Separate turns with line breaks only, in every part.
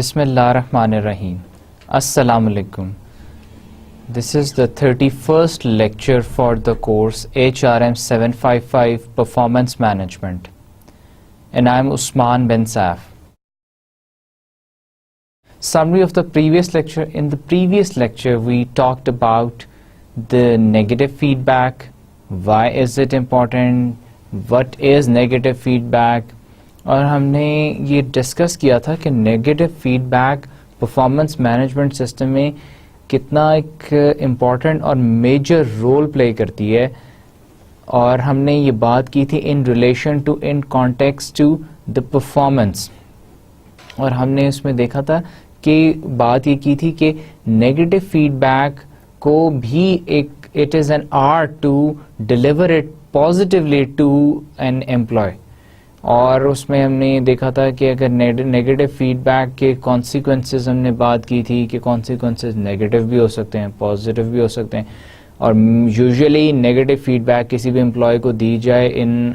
بسم اللہ الرحمن الرحیم. السلام علیکم. This is the 31st lecture for the course HRM 755 Performance Management, and I am Usman bin Saif. Summary of the previous lecture. In the previous lecture we talked about the negative feedback. Why is it important? What is negative feedback? اور ہم نے یہ discuss کیا تھا کہ negative feedback performance management system میں کتنا ایک امپورٹنٹ اور میجر رول پلے کرتی ہے، اور ہم نے یہ بات کی تھی in relation to in context to the performance. اور ہم نے اس میں دیکھا تھا کہ بات یہ کی تھی کہ نیگیٹو فیڈ بیک کو بھی ایک it is an art to deliver it positively to an employee. اور اس میں ہم نے دیکھا تھا کہ اگر نیگیٹو فیڈ بیک کے کانسیکوینسز ہم نے بات کی تھی کہ کانسیکوینسز نیگیٹو بھی ہو سکتے ہیں، پازیٹیو بھی ہو سکتے ہیں، اور یوزلی نیگیٹو فیڈ بیک کسی بھی امپلائی کو دی جائے ان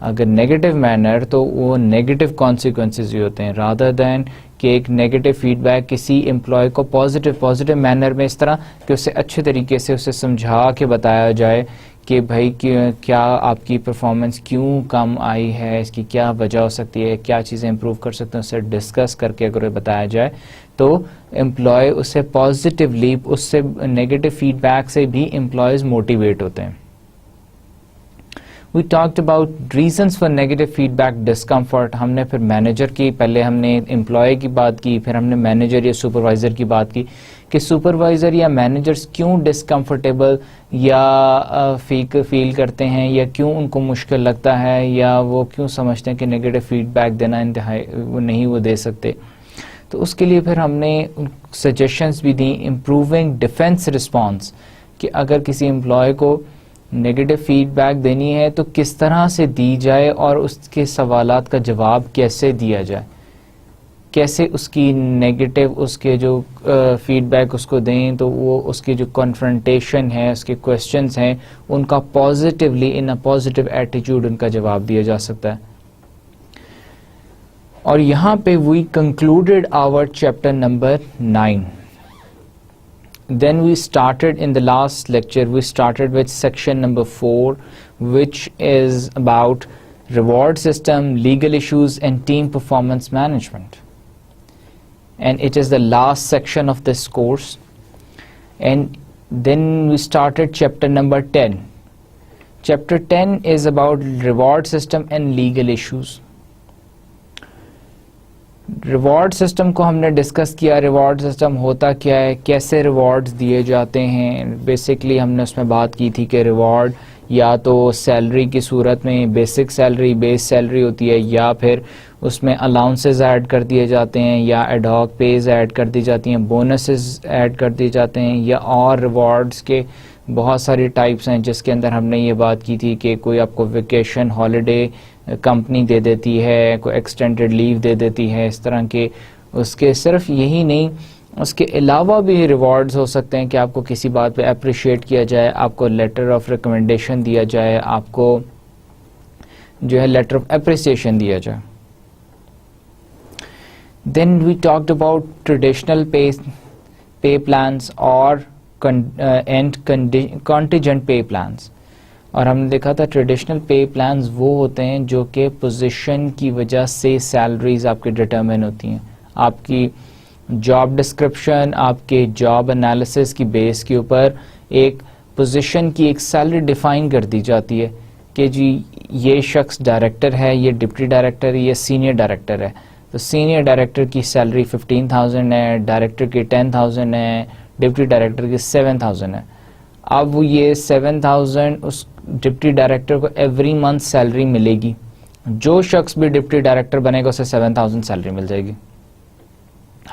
اگر نیگیٹو مینر تو وہ نیگیٹو کانسیکوینسز ہی ہوتے ہیں، رادر دین کہ ایک نیگیٹو فیڈ بیک کسی امپلائی کو پازیٹیو مینر میں اس طرح کہ اسے اچھے طریقے سے اسے سمجھا کے بتایا جائے کہ بھائی کیا آپ کی پرفارمنس کیوں کم آئی ہے، اس کی کیا وجہ ہو سکتی ہے، کیا چیزیں امپروو کر سکتے ہیں، اسے ڈسکس کر کے اگر بتایا جائے تو امپلائی اس سے پازیٹیولی، اس سے نیگیٹو فیڈ بیک سے بھی امپلائیز موٹیویٹ ہوتے ہیں. We talked about reasons for negative feedback discomfort. ہم نے پھر مینیجر کی، پہلے ہم نے امپلائی کی بات کی، پھر ہم نے مینیجر یا سپروائزر کی بات کی کہ سپروائزر یا مینیجرز کیوں ڈسکمفرٹیبل یا فیل کرتے ہیں، یا کیوں ان کو مشکل لگتا ہے، یا وہ کیوں سمجھتے ہیں کہ نیگیٹو فیڈ بیک دینا انتہائی وہ دے سکتے. تو اس کے لیے پھر ہم نے سجیشنز بھی دیں. امپروونگ ڈیفینس رسپانس، کہ اگر کسی امپلائی کو نیگیٹو فیڈ بیک دینی ہے تو کس طرح سے دی جائے اور اس کے سوالات کا جواب کیسے دیا جائے، کیسے اس کی نیگیٹو اس کے جو فیڈ بیک اس کو دیں تو وہ اس کی جو کنفرنٹیشن ہے، اس کے کویسچنز ہیں، ان کا positively in a positive attitude ان کا جواب دیا جا سکتا ہے. اور یہاں پہ we concluded our chapter number 9. Then we started in the last lecture, we started with section number 4, which is about reward system, legal issues and team performance management. And it is the last section of this course. And then we started chapter number 10. Chapter 10 is about reward system and legal issues. Reward system کو ہم نے discuss کیا. Reward system ہوتا کیا ہے، کیسے rewards دیے جاتے ہیں. بیسکلی ہم نے اس میں بات کی تھی کہ ریوارڈ یا تو سیلری کی صورت میں بیسک سیلری، بیس سیلری ہوتی ہے، یا پھر اس میں الاؤنسز ایڈ کر دیے جاتے ہیں، یا ایڈ ہاک پیز ایڈ کر دی جاتی ہیں، بونسز ایڈ کر دیے جاتے ہیں، یا اور ریوارڈز کے بہت ساری ٹائپس ہیں جس کے اندر ہم نے یہ بات کی تھی کہ کوئی آپ کو ویکیشن ہالیڈے کمپنی دے دیتی ہے، کوئی ایکسٹینڈڈ لیو دے دیتی ہے، اس طرح کے. اس کے صرف یہی نہیں، اس کے علاوہ بھی ریوارڈز ہو سکتے ہیں کہ آپ کو کسی بات پہ اپریشیٹ کیا جائے، آپ کو لیٹر آف ریکمنڈیشن دیا جائے، آپ کو جو ہے لیٹر آف اپریسیشن دیا جائے. Then we talked about traditional pay plans اور اینڈ کانٹیجنٹ پے پلانس. اور ہم نے دیکھا تھا ٹریڈیشنل پے پلانز وہ ہوتے ہیں جو کہ پوزیشن کی وجہ سے سیلریز آپ کے ڈٹرمن ہوتی ہیں. آپ کی جاب ڈسکرپشن، آپ کے جاب انالیسس کی بیس کے اوپر ایک پوزیشن کی ایک سیلری ڈیفائن کر دی جاتی ہے کہ جی یہ شخص ڈائریکٹر ہے، یہ ڈپٹی ڈائریکٹر ہے، یہ سینئر ڈائریکٹر ہے. تو سینئر ڈائریکٹر کی سیلری 15,000 ہے، ڈائریکٹر کی 10,000 ہے، ڈپٹی ڈائریکٹر کی 7,000 ہے. اب یہ 7,000 اس ڈپٹی ڈائریکٹر کو ایوری منتھ سیلری ملے گی. جو شخص بھی ڈپٹی ڈائریکٹر بنے گا اسے 7,000 سیلری مل جائے گی،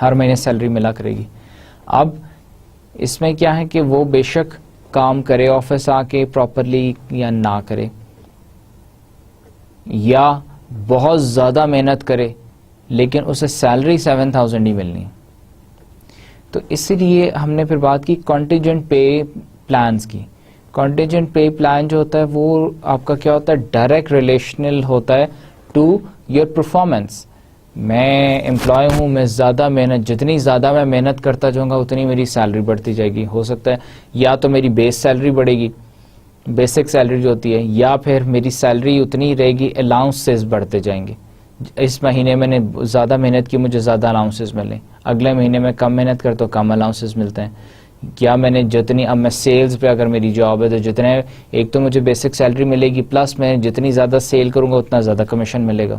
ہر مہینے سیلری ملا کرے گی. اب اس میں کیا ہے کہ وہ بے شک کام کرے آفس آ کے پراپرلی یا نہ کرے، یا بہت زیادہ محنت کرے لیکن اسے سیلری 7,000 ہی ملنی. تو اس لیے ہم نے پھر بات کی کانٹیجنٹ پے پلانز کی. کانٹیجنٹ پے پلان جو ہوتا ہے وہ آپ کا کیا ہوتا ہے، ڈائریکٹ ریلیشنل ہوتا ہے ٹو یور پرفارمنس. میں امپلائی ہوں, میں زیادہ محنت, جتنی زیادہ میں محنت کرتا جاؤں گا اتنی میری سیلری بڑھتی جائے گی. ہو سکتا ہے یا تو میری بیس سیلری بڑھے گی, بیسک سیلری جو ہوتی ہے, یا پھر میری سیلری اتنی رہے گی, الاؤنسز بڑھتے جائیں گے. اس مہینے میں نے زیادہ محنت کی, مجھے زیادہ الاؤنسز ملیں, اگلے مہینے میں کم محنت کرتا ہوں, کم الاؤنسز ملتے ہیں. کیا میں نے جتنی, اب میں سیلز پہ اگر میری جاب ہے تو جتنے, ایک تو مجھے بیسک سیلری ملے گی, پلس میں جتنی زیادہ سیل کروں گا اتنا زیادہ کمیشن ملے گا,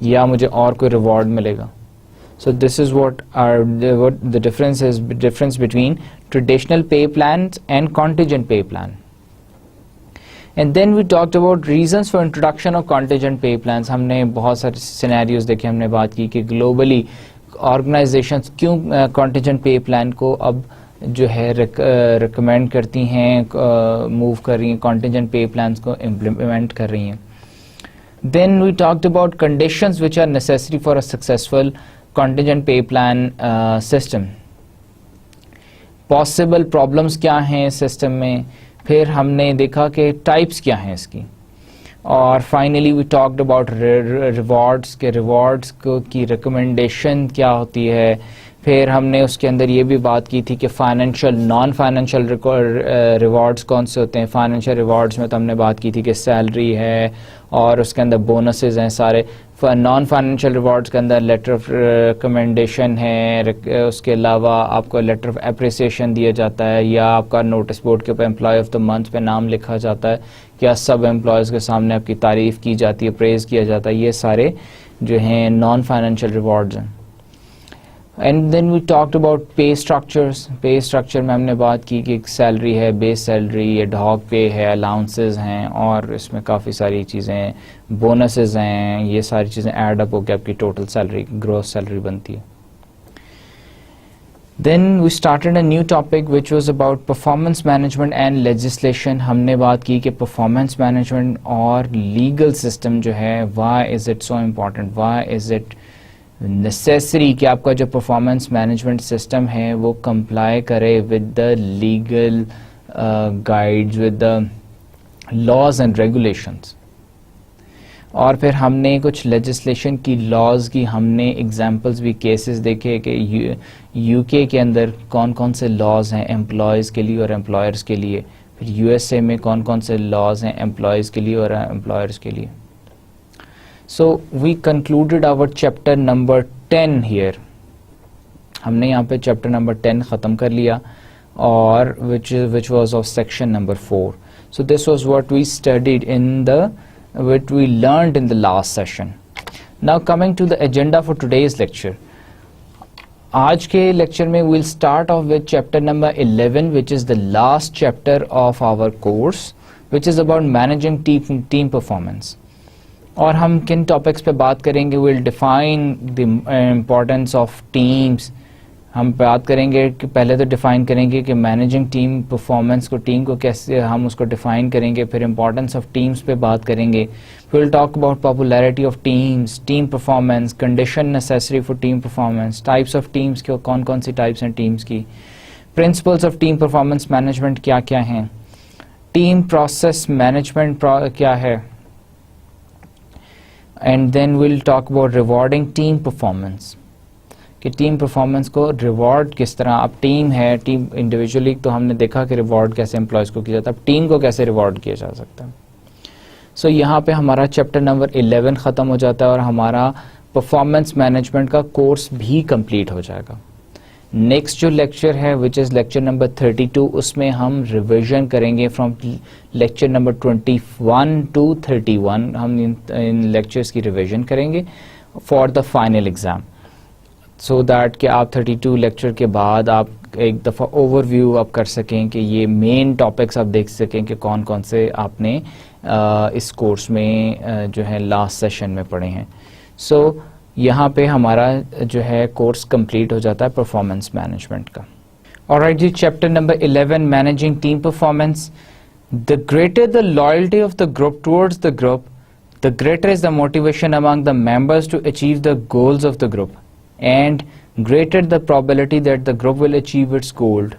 یا مجھے اور کوئی ریوارڈ ملے گا. So this is what the difference between traditional pay plans and contingent pay plan. And then we talked about reasons for introduction of contingent pay plans. ہم نے بہت سارے سینیریوز دیکھے, ہم نے بات کی کہ گلوبلی آرگنائزیشنز کیوں contingent pay plan کو اب جو ہے ریکمینڈ کرتی ہیں, موو کر رہی ہیں, contingent pay plans کو امپلیمنٹ کر رہی ہیں. Then we talked about conditions which are necessary for a successful contingent pay plan system. Possible problems کیا ہیں سسٹم میں, پھر ہم نے دیکھا کہ ٹائپس کیا ہیں اس کی, اور finally we talked about rewards کے ریوارڈس کی ریکمنڈیشن کیا ہوتی ہے. پھر ہم نے اس کے اندر یہ بھی بات کی تھی کہ فائنینشیل نان فائنینشیل ریوارڈس کون سے ہوتے ہیں. فائنینشیل ریوارڈس میں تو ہم نے بات کی تھی کہ سیلری ہے اور اس کے اندر بونسز ہیں سارے. نان فائنینشیل ریوارڈس کے اندر لیٹر آف ریکمنڈیشن ہے, اس کے علاوہ آپ کو لیٹر آف اپریسیشن دیا جاتا ہے, یا آپ کا نوٹس بورڈ کے اوپر امپلائی آف دا منتھ پہ نام لکھا جاتا ہے, کیا سب امپلائیز کے سامنے آپ کی تعریف کی جاتی ہے, پریز کیا جاتا ہے. یہ سارے جو ہیں نان فائنینشیل ریوارڈز ہیں. And then we talked about pay structures. Pay structure میں ہم نے بات کی کہ سیلری ہے, بیس سیلری, ایڈ ہاک پے ہے, الاؤنسز ہیں, اور اس میں کافی ساری چیزیں, بونسز ہیں, یہ ساری چیزیں ایڈ اپ ہو کے آپ کی ٹوٹل سیلری, گروس سیلری بنتی ہے. Then we started a new topic which was about performance management and legislation. ہم نے بات کی کہ پرفارمنس مینجمنٹ اور لیگل سسٹم جو ہے, why is it so important, why is it necessary کہ آپ کا جو پرفارمنس مینجمنٹ سسٹم ہے وہ کمپلائی کرے with the legal guides, with the laws and regulations. اور پھر ہم نے کچھ لیجسلیشن کی, لاز کی ہم نے ایگزامپلس بھی, کیسز دیکھے کہ یو کے اندر کون کون سے لاز ہیں امپلائیز کے لیے اور امپلائرز کے لیے, پھر یو ایس اے میں کون کون سے لاز ہیں امپلائیز کے لیے اور امپلائرز کے لیے. So we concluded our chapter number 10 here. ہم نے یہاں پہ chapter number 10 ختم کر لیا, اور which was of section number 4. So this was what we studied what we learned in the last session. Now coming to the agenda for today's lecture. آج کے لیکچر میں we'll start off with chapter number 11, which is the last chapter of our course, which is about managing team performance. اور ہم کن topics پہ بات کریں گے, we'll define the importance of teams. ہم بات کریں گے کہ پہلے تو ڈیفائن کریں گے کہ مینیجنگ ٹیم پرفارمنس کو, ٹیم کو کیسے ہم اس کو ڈیفائن کریں گے, پھر امپورٹنس آف ٹیمز پہ بات کریں گے. we'll talk about popularity of teams, team performance, condition necessary for team performance, types of teams کے کون کون سی ٹائپس ہیں ٹیمز کی, principles of team performance management کیا کیا ہیں, ٹیم پروسیس مینجمنٹ کیا ہے, and then we'll talk about rewarding team performance, کہ ٹیم پرفارمنس کو ریوارڈ کس طرح. اب ٹیم ہے, ٹیم انڈیویجولی تو ہم نے دیکھا کہ ریوارڈ کیسے امپلائیز کو کیا جاتا ہے, اب ٹیم کو کیسے ریوارڈ کیا جا سکتا ہے. سو یہاں پہ ہمارا چیپٹر نمبر 11 ختم ہو جاتا ہے, اور ہمارا پرفارمنس مینجمنٹ کا کورس بھی کمپلیٹ ہو جائے گا. نیکسٹ جو لیکچر ہے وچ از لیکچر نمبر 32, اس میں ہم ریویژن کریں گے فرام لیکچر نمبر 21 to 31. ہم ان لیکچرز کی ریویژن کریں گے for the final exam, so that کہ آپ 32 لیکچر کے بعد آپ ایک دفعہ اوور ویو آپ کر سکیں, کہ یہ مین ٹاپکس آپ دیکھ سکیں کہ کون کون سے آپ نے اس کورس میں جو ہے لاسٹ سیشن میں پڑھے ہیں. سو یہاں پہ ہمارا جو ہے کورس کمپلیٹ ہو جاتا ہے پرفارمنس مینجمنٹ کا. آلرائٹ جی, chapter number 11 managing team performance. The greater the loyalty of the group towards the group, the greater is the motivation among the members to achieve the goals of the group, and greater the probability that the group will achieve its goal.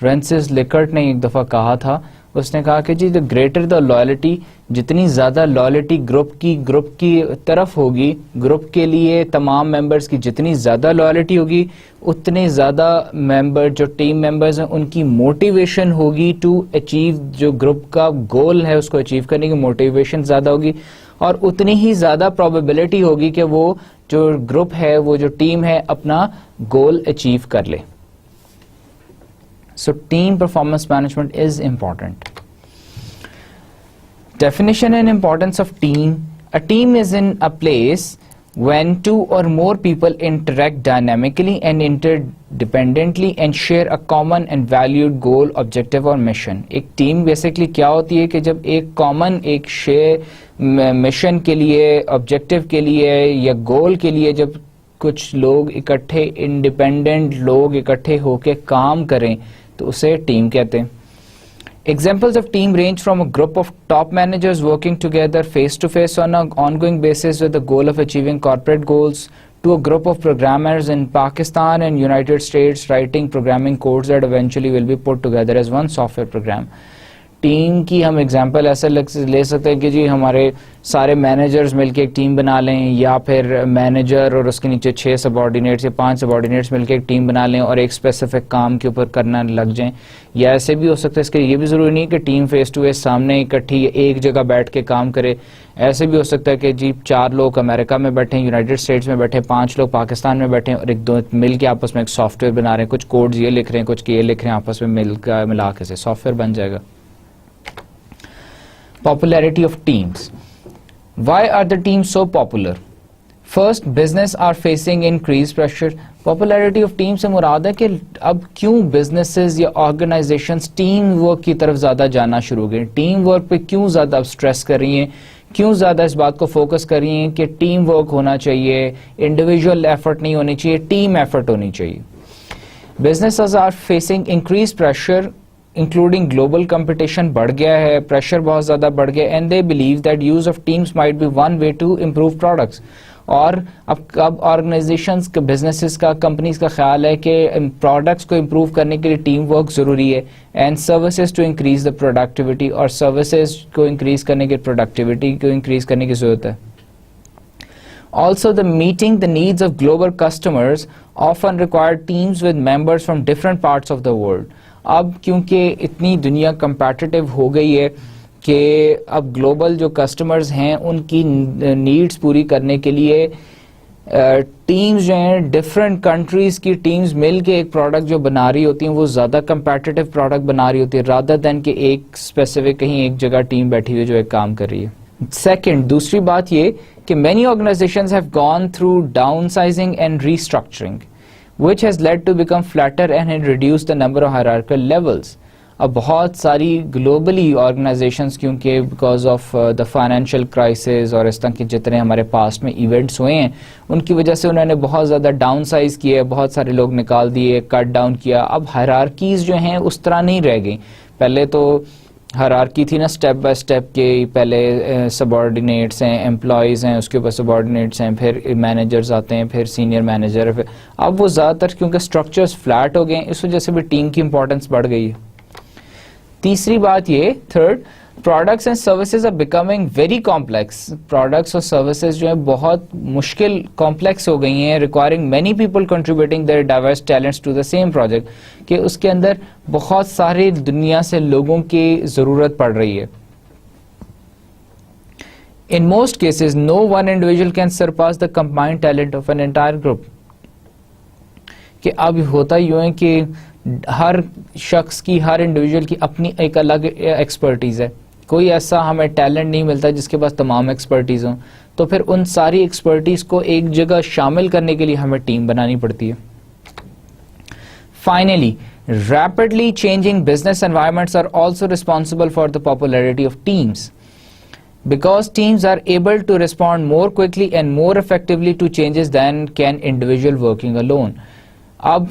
رینسس لیکرٹ نے ایک دفعہ کہا تھا, اس نے کہا کہ جی the greater the loyalty, جتنی زیادہ loyalty گروپ کی طرف ہوگی, گروپ کے لیے تمام ممبرز کی جتنی زیادہ loyalty ہوگی, اتنے زیادہ ممبر جو ٹیم ممبرز ہیں ان کی موٹیویشن ہوگی ٹو اچیو, جو گروپ کا گول ہے اس کو اچیو کرنے کی موٹیویشن زیادہ ہوگی, اور اتنی ہی زیادہ پروبیبلٹی ہوگی کہ وہ جو گروپ ہے, وہ جو ٹیم ہے, اپنا گول اچیو کر لے. So team performance management is important. Definition and importance of team. A team is in a place when two or more people interact dynamically and interdependently and share a common and valued goal, objective or mission. ایک team basically کیا ہوتی ہے کہ جب ایک common ایک mission کے لیے, آبجیکٹو کے لیے یا گول کے لیے جب کچھ لوگ اکٹھے, انڈیپینڈنٹ لوگ اکٹھے ہو کے کام کریں تو اسے ٹیم کہتے ہیں. Examples of team range from a group of top managers working together face to face on an ongoing basis with the goal of achieving corporate goals to a group of programmers in Pakistan and United States writing programming codes that eventually will be put together as one software program. Team کی ہم example ایسا لے سکتے ہیں کہ جی ہمارے سارے managers مل کے ایک ٹیم بنا لیں, یا پھر مینیجر اور اس کے نیچے 6 سبارڈینیٹس یا 5 سبارڈینیٹس مل کے ایک ٹیم بنا لیں اور ایک اسپیسیفک کام کے اوپر کرنا لگ جائیں. یا ایسے بھی ہو سکتا ہے, اس کے یہ بھی ضروری نہیں کہ ٹیم فیس ٹو فیس سامنے اکٹھی ایک جگہ بیٹھ کے کام کرے. ایسے بھی ہو سکتا ہے کہ جی 4 لوگ امریکہ میں بیٹھے, یونائٹڈ اسٹیٹس میں بیٹھے, 5 لوگ پاکستان میں بیٹھے اور ایک دو مل کے آپس میں ایک سافٹ ویئر بنا رہے ہیں, کچھ کوڈز یہ لکھ رہے ہیں, کچھ یہ لکھ رہے ہیں, آپس میں ملا کے سے سافٹ ویئر بن جائے گا. Popularity of teams. Why are the teams so popular? First, business are facing increased pressure. Popularity of teams سے مراد ہے کہ اب کیوں businesses یا organizations ٹیم ورک کی طرف زیادہ جانا شروع ہو گئے, ٹیم ورک پہ کیوں زیادہ اب اسٹریس کر رہی ہیں, کیوں زیادہ اس بات کو فوکس کر رہی ہیں کہ ٹیم ورک ہونا چاہیے, انڈیویجول ایفرٹ نہیں ہونی چاہیے, ٹیم ایفرٹ ہونی چاہیے. Businesses are facing increased pressure including global competition بڑھ گیا ہے, پریشر بہت زیادہ بڑھ گیا, and they believe that use of teams might be one way to improve products. اور اب آرگنائزیشنز کا, بزنسز کا, کمپنیز کا خیال ہے کہ پروڈکٹس کو امپروو کرنے کے لیے ٹیم ورک ضروری ہے, and services to increase the productivity, اور سروسز کو انکریز کرنے کی پروڈکٹیوٹی کو انکریز کرنے کی ضرورت ہے. Also, the meeting the needs of global customers often require teams with members from different parts of the world. اب کیونکہ اتنی دنیا کمپیٹیٹیو ہو گئی ہے کہ اب گلوبل جو کسٹمرز ہیں ان کی نیڈز پوری کرنے کے لیے ٹیمز جو ہیں, ڈفرینٹ کنٹریز کی ٹیمز مل کے ایک پروڈکٹ جو بنا رہی ہوتی ہیں وہ زیادہ کمپیٹیٹیو پروڈکٹ بنا رہی ہوتی ہے رادر دین کہ ایک اسپیسیفک کہیں ایک جگہ ٹیم بیٹھی ہوئی جو ایک کام کر رہی ہے. سیکنڈ, دوسری بات یہ کہ many organizations have gone through downsizing and restructuring, which has led to become flatter and had reduced the number of hierarchical levels. اب بہت ساری گلوبلی آرگنائزیشنز کیونکہ because of the financial crisis اور اس طرح کے جتنے ہمارے پاسٹ میں ایونٹس ہوئے ہیں ان کی وجہ سے انہوں نے بہت زیادہ ڈاؤن سائز کیے, بہت سارے لوگ نکال دیے, کٹ ڈاؤن کیا. اب ہائرارکیز جو ہیں اس طرح نہیں رہ گئی. پہلے تو ہائرارکی تھی نا اسٹیپ بائی اسٹیپ کے, پہلے سبارڈینیٹس ہیں, امپلائیز ہیں, اس کے اوپر سبارڈینیٹس ہیں, پھر مینیجرز آتے ہیں, پھر سینئر مینیجر. اب وہ زیادہ تر کیونکہ اسٹرکچرز فلیٹ ہو گئے ہیں اس وجہ سے بھی ٹیم کی امپورٹنس بڑھ گئی ہے. تیسری بات یہ, third, products and services are becoming very complex. Products اور سروسز جو ہیں بہت مشکل کمپلیکس ہو گئی ہیں, requiring many people contributing their diverse talents to the same project, کہ اس کے اندر بہت سارے دنیا سے لوگوں کی ضرورت پڑ رہی ہے. In most cases, no one individual can surpass the combined talent of an entire group. کہ اب ہوتا یوں ہے کہ ہر شخص کی, ہر انڈیویجول کی اپنی ایک الگ ایکسپرٹیز ہے, کوئی ایسا ہمیں ٹیلنٹ نہیں ملتا جس کے پاس تمام ایکسپرٹیز ہوں, تو پھر ان ساری ایکسپرٹیز کو ایک جگہ شامل کرنے کے لیے ہمیں ٹیم بنانی پڑتی ہے. Finally, rapidly changing business environments are also responsible for the popularity of teams. Because teams are able to respond more quickly and more effectively to changes than can individual working alone. اب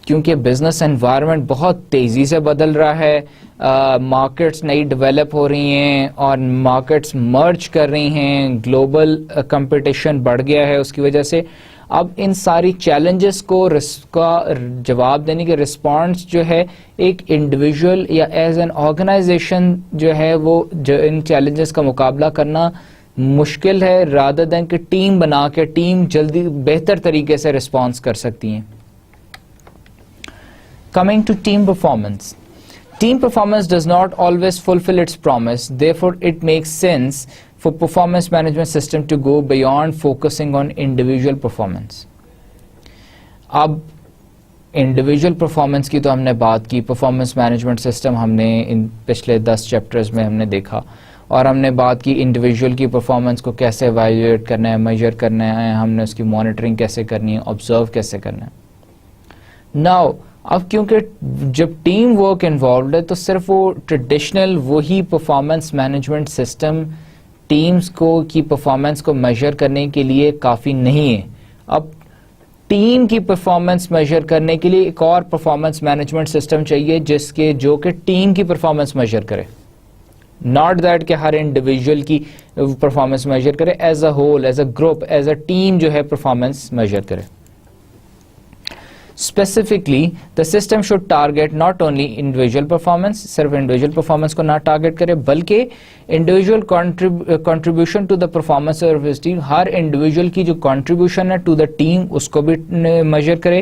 کیونکہ business environment بہت تیزی سے بدل رہا ہے, markets نئی develop ہو رہی ہیں اور مارکیٹس مرج کر رہی ہیں, گلوبل کمپٹیشن بڑھ گیا ہے, اس کی وجہ سے اب ان ساری چیلنجز کو کا جواب دینے کے رسپانس جو ہے ایک انڈیویجول یا ایز این آرگنائزیشن جو ہے وہ جو ان چیلنجز کا مقابلہ کرنا مشکل ہے رادر دین کہ ٹیم بنا کے ٹیم جلدی بہتر طریقے سے رسپانس کر سکتی ہیں. Coming to team performance. Team performance does not always fulfill its promise. Therefore, it makes sense for performance management system to go beyond focusing on individual performance. اب انڈیویجول پرفارمنس کی تو ہم نے بات کی, پرفارمنس مینجمنٹ سسٹم ہم نے ان پچھلے 10 چیپٹرز میں ہم نے دیکھا, اور ہم نے بات کی انڈیویجول کی پرفارمنس کو کیسے ایویلویٹ کرنا ہے, میجر کرنا ہے, ہم نے اس کی مانیٹرنگ کیسے کرنی ہے, آبزرو کیسے کرنا ہے. ناؤ اب کیونکہ جب ٹیم ورک انوالوڈ ہے تو صرف وہ ٹریڈیشنل وہی پرفارمنس مینجمنٹ سسٹم ٹیمز کو کی پرفارمنس کو میجر کرنے کے لیے کافی نہیں ہے. اب ٹیم کی پرفارمنس میجر کرنے کے لیے ایک اور پرفارمنس مینجمنٹ سسٹم چاہیے جو کہ ٹیم کی پرفارمنس میجر کرے, ناٹ دیٹ کہ ہر انڈیویجول کی پرفارمنس میجر کرے, as a whole, as a group, as a team جو ہے پرفارمنس میجر کرے. Specifically, the system should target not only individual performance, صرف individual performance کو نہ target کرے بلکہ individual contribution to the performance of his team, Hare individual کی جو contribution ہے to the team اس کو بھی measure کرے,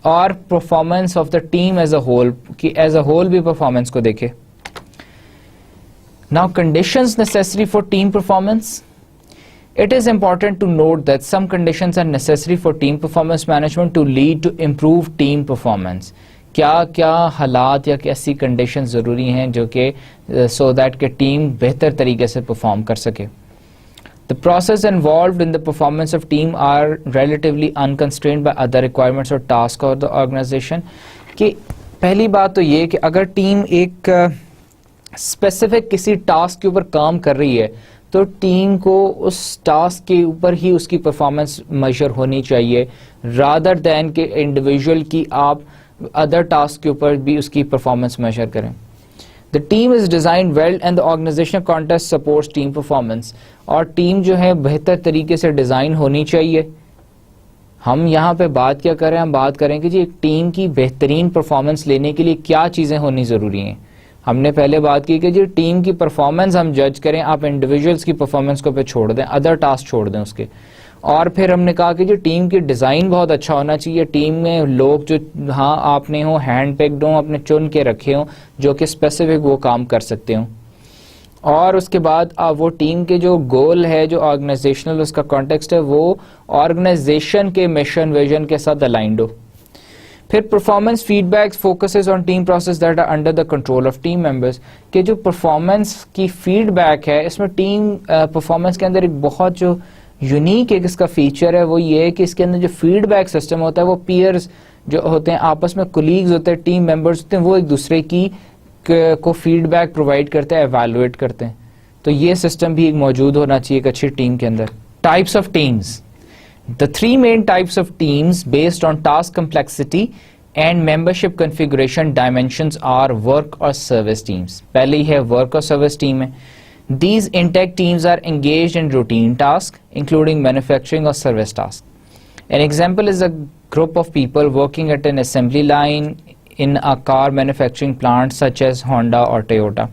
اور performance of the team as a whole کی as a whole بھی performance کو دیکھے. Now conditions necessary for team performance. It is important to note that some conditions are necessary for team performance management to lead to improved team performance. کیا حالات یا کیسی condition ضروری ہیں جو کہ so that کہ ٹیم بہتر طریقے سے پرفارم کر سکے. The process involved in the performance of team are relatively unconstrained by other requirements or tasks of the organization. کہ پہلی بات تو یہ کہ اگر ٹیم ایک اسپیسیفک کسی ٹاسک کے اوپر کام کر رہی ہے تو ٹیم کو اس ٹاسک کے اوپر ہی اس کی پرفارمنس میجر ہونی چاہیے, رادر دین کہ انڈیویجول کی آپ ادر ٹاسک کے اوپر بھی اس کی پرفارمنس میجر کریں. The team is designed well and the organizational context supports team performance. اور ٹیم جو ہے بہتر طریقے سے ڈیزائن ہونی چاہیے. ہم یہاں پہ بات کیا کریں, ہم بات کریں کہ جی ایک ٹیم کی بہترین پرفارمنس لینے کے لیے کیا چیزیں ہونی ضروری ہیں. ہم نے پہلے بات کی کہ جی ٹیم کی پرفارمنس ہم جج کریں, آپ انڈیویجولس کی پرفارمنس کو پہ چھوڑ دیں, ادر ٹاسک چھوڑ دیں اس کے. اور پھر ہم نے کہا کہ جی ٹیم کی ڈیزائن بہت اچھا ہونا چاہیے, ٹیم میں لوگ جو ہاں آپ نے ہوں ہینڈ پیکڈ ہوں, اپنے چن کے رکھے ہوں جو کہ اسپیسیفک وہ کام کر سکتے ہوں. اور اس کے بعد وہ ٹیم کے جو گول ہے, جو آرگنائزیشنل اس کا کانٹیکسٹ ہے, وہ آرگنائزیشن کے مشن ویژن کے ساتھ الائنڈ ہو. پھر performance feedback focuses on team process that are under the control of team members. کہ جو پرفارمنس کی فیڈ بیک ہے اس میں ٹیم پرفارمنس کے اندر ایک بہت جو یونیک ایک اس کا فیچر ہے وہ یہ ہے کہ اس کے اندر جو فیڈ بیک سسٹم ہوتا ہے وہ پیئرز جو ہوتے ہیں, آپس میں کولیگز ہوتے ہیں, ٹیم ممبرز ہوتے ہیں, وہ ایک دوسرے کی کو فیڈ بیک پرووائڈ کرتے ہیں, ایویلویٹ کرتے ہیں. تو یہ سسٹم بھی ایک موجود ہونا چاہیے ایک اچھی ٹیم کے اندر. Types of teams. The three main types of teams based on task complexity and membership configuration dimensions are work or service teams. پہلے ہی ہے work or service team ہے. These intake teams are engaged in routine tasks including manufacturing or service tasks. An example is a group of people working at an assembly line in a car manufacturing plant such as Honda or Toyota.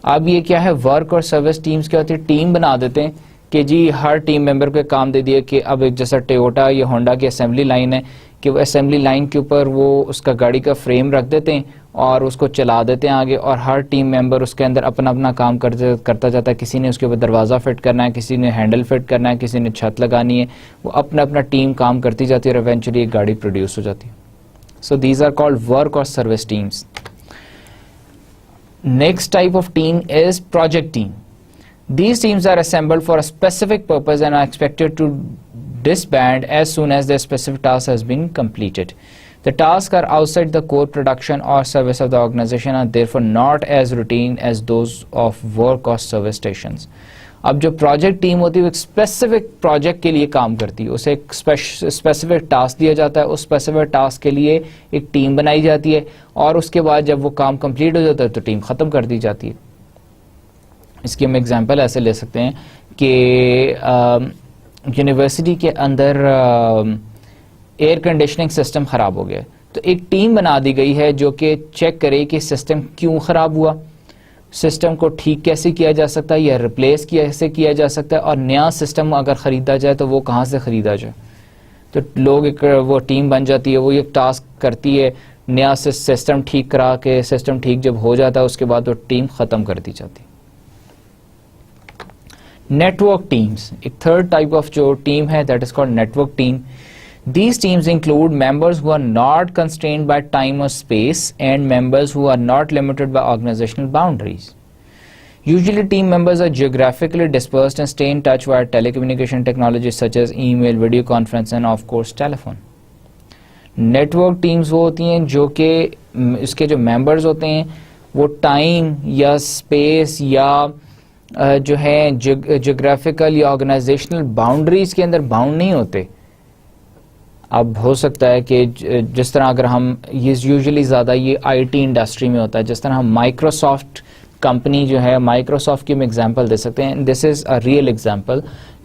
اب یہ کیا ہے, work اور service teams کیا ہوتی ہے, team بنا دیتے ہیں کہ جی ہر ٹیم ممبر کو کام دے دیا کہ اب ایک جیسا ٹویوٹا یا ہونڈا کی اسمبلی لائن ہے کہ وہ اسمبلی لائن کے اوپر وہ اس کا گاڑی کا فریم رکھ دیتے ہیں اور اس کو چلا دیتے ہیں آگے, اور ہر ٹیم ممبر اس کے اندر اپنا اپنا کام کرتا جاتا ہے. کسی نے اس کے اوپر دروازہ فٹ کرنا ہے, کسی نے ہینڈل فٹ کرنا ہے, کسی نے چھت لگانی ہے, وہ اپنا اپنا ٹیم کام کرتی جاتی ہے اور ایونچولی ایک گاڑی پروڈیوس ہو جاتی ہے. So these are called work اور service teams. Next type of team is project team. These teams are assembled for a specific purpose and are expected to disband as soon as their specific task has been completed. The tasks are outside the core production or service of the organization and therefore not as routine as those of work or service stations. اب جو project team ہوتی ہے وہ ایک specific project کے لیے کام کرتی ہے, اسے ایک اسپیسیفک ٹاسک دیا جاتا ہے, اس اسپیسیفک ٹاسک کے لیے ایک ٹیم بنائی جاتی ہے, اور اس کے بعد جب وہ کام کمپلیٹ ہو جاتا ہے تو ٹیم ختم کر دی جاتی ہے. اس کی ہم ایگزامپل ایسے لے سکتے ہیں کہ یونیورسٹی کے اندر ایئر کنڈیشننگ سسٹم خراب ہو گیا, تو ایک ٹیم بنا دی گئی ہے جو کہ چیک کرے کہ سسٹم کیوں خراب ہوا, سسٹم کو ٹھیک کیسے کیا جا سکتا ہے یا ریپلیس کیسے کیا جا سکتا ہے, اور نیا سسٹم اگر خریدا جائے تو وہ کہاں سے خریدا جائے. تو لوگ ایک وہ ٹیم بن جاتی ہے, وہ ایک ٹاسک کرتی ہے, نیا سسٹم ٹھیک کرا کے, سسٹم ٹھیک جب ہو جاتا ہے اس کے بعد وہ ٹیم ختم کر دی جاتی. نیٹورک ٹیمز, ایک تھرڈ ٹائپ آف جو ٹیم ہے that is called network team. These teams include members who are not constrained by time or space and members who are not limited by organizational boundaries. Usually team members are geographically dispersed and stay in touch via telecommunication technologies such as email, video conference and of course telephone. Network teams وہ ہوتی ہیں جو کہ اس کے جو members ہوتے ہیں وہ ٹائم یا اسپیس یا جو ہے جیوگرافیکل یا آرگنائزیشنل باؤنڈریز کے اندر باؤنڈ نہیں ہوتے. اب ہو سکتا ہے کہ جس طرح اگر ہم یہ یوزلی زیادہ یہ آئی ٹی انڈسٹری میں ہوتا ہے, جس طرح ہم مائکروسافٹ کمپنی جو ہے, مائکروسافٹ کی ہم ایگزامپل دے سکتے ہیں, this is a real example,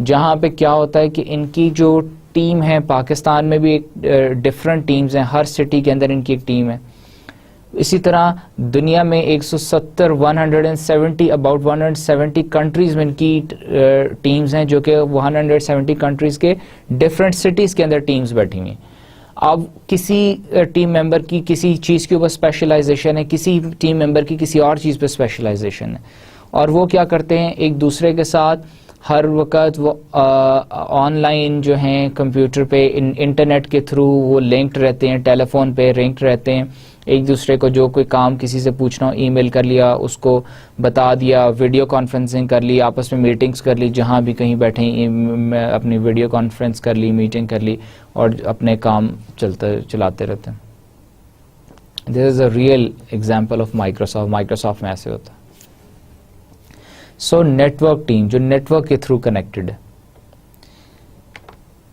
جہاں پہ کیا ہوتا ہے کہ ان کی جو ٹیم ہے, پاکستان میں بھی ایک ڈفرنٹ ٹیمز ہیں, ہر سٹی کے اندر ان کی ایک ٹیم ہے. اسی طرح دنیا میں 170 اباؤٹ 170 کنٹریز میں ان کی ٹیمز ہیں, جو کہ 170 کنٹریز کے ڈفرینٹ سٹیز کے اندر ٹیمز بیٹھی ہوئی ہیں. اب کسی ٹیم ممبر کی کسی چیز کے اوپر اسپیشلائزیشن ہے, کسی ٹیم ممبر کی کسی اور چیز پہ اسپیشلائزیشن ہے, اور وہ کیا کرتے ہیں ایک دوسرے کے ساتھ ہر وقت وہ آن لائن جو ہیں کمپیوٹر پہ انٹرنیٹ کے تھرو وہ لنکڈ رہتے ہیں, ٹیلی فون پہ لنکڈ رہتے ہیں, ایک دوسرے کو جو کوئی کام کسی سے پوچھنا ہو ای میل کر لیا, اس کو بتا دیا, ویڈیو کانفرنسنگ کر لی, آپس میں میٹنگز کر لی, جہاں بھی کہیں بیٹھے اپنی ویڈیو کانفرنس کر لی, میٹنگ کر لی, اور اپنے کام چلاتے رہتے ہیں. This is a real example of Microsoft. Microsoft میں ایسے ہوتا ہے. سو نیٹورک ٹیم جو نیٹورک کے تھرو کنیکٹڈ ہے,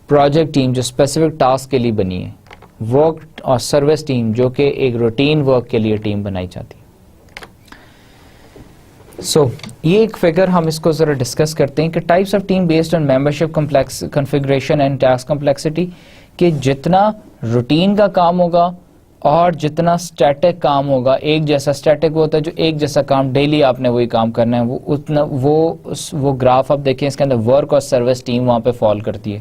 پروجیکٹ ٹیم جو اسپیسیفک ٹاسک کے لیے بنی ہے, ورک اور سروس ٹیم جو کہ ایک روٹین ورک کے لیے ٹیم بنائی جاتی ہے. سو یہ ایک فگر ہم اس کو ذرا ڈسکس کرتے ہیں کہ types of team based on membership configuration and task complexity, کہ جتنا روٹین کا کام ہوگا اور جتنا اسٹیٹک کام ہوگا, ایک جیسا اسٹیٹک ہوتا ہے جو ایک جیسا کام ڈیلی آپ نے وہی کام کرنا ہے, وہ اتنا وہ گراف آپ دیکھیں اس کے اندر ورک اور سروس ٹیم وہاں پہ فال کرتی ہے.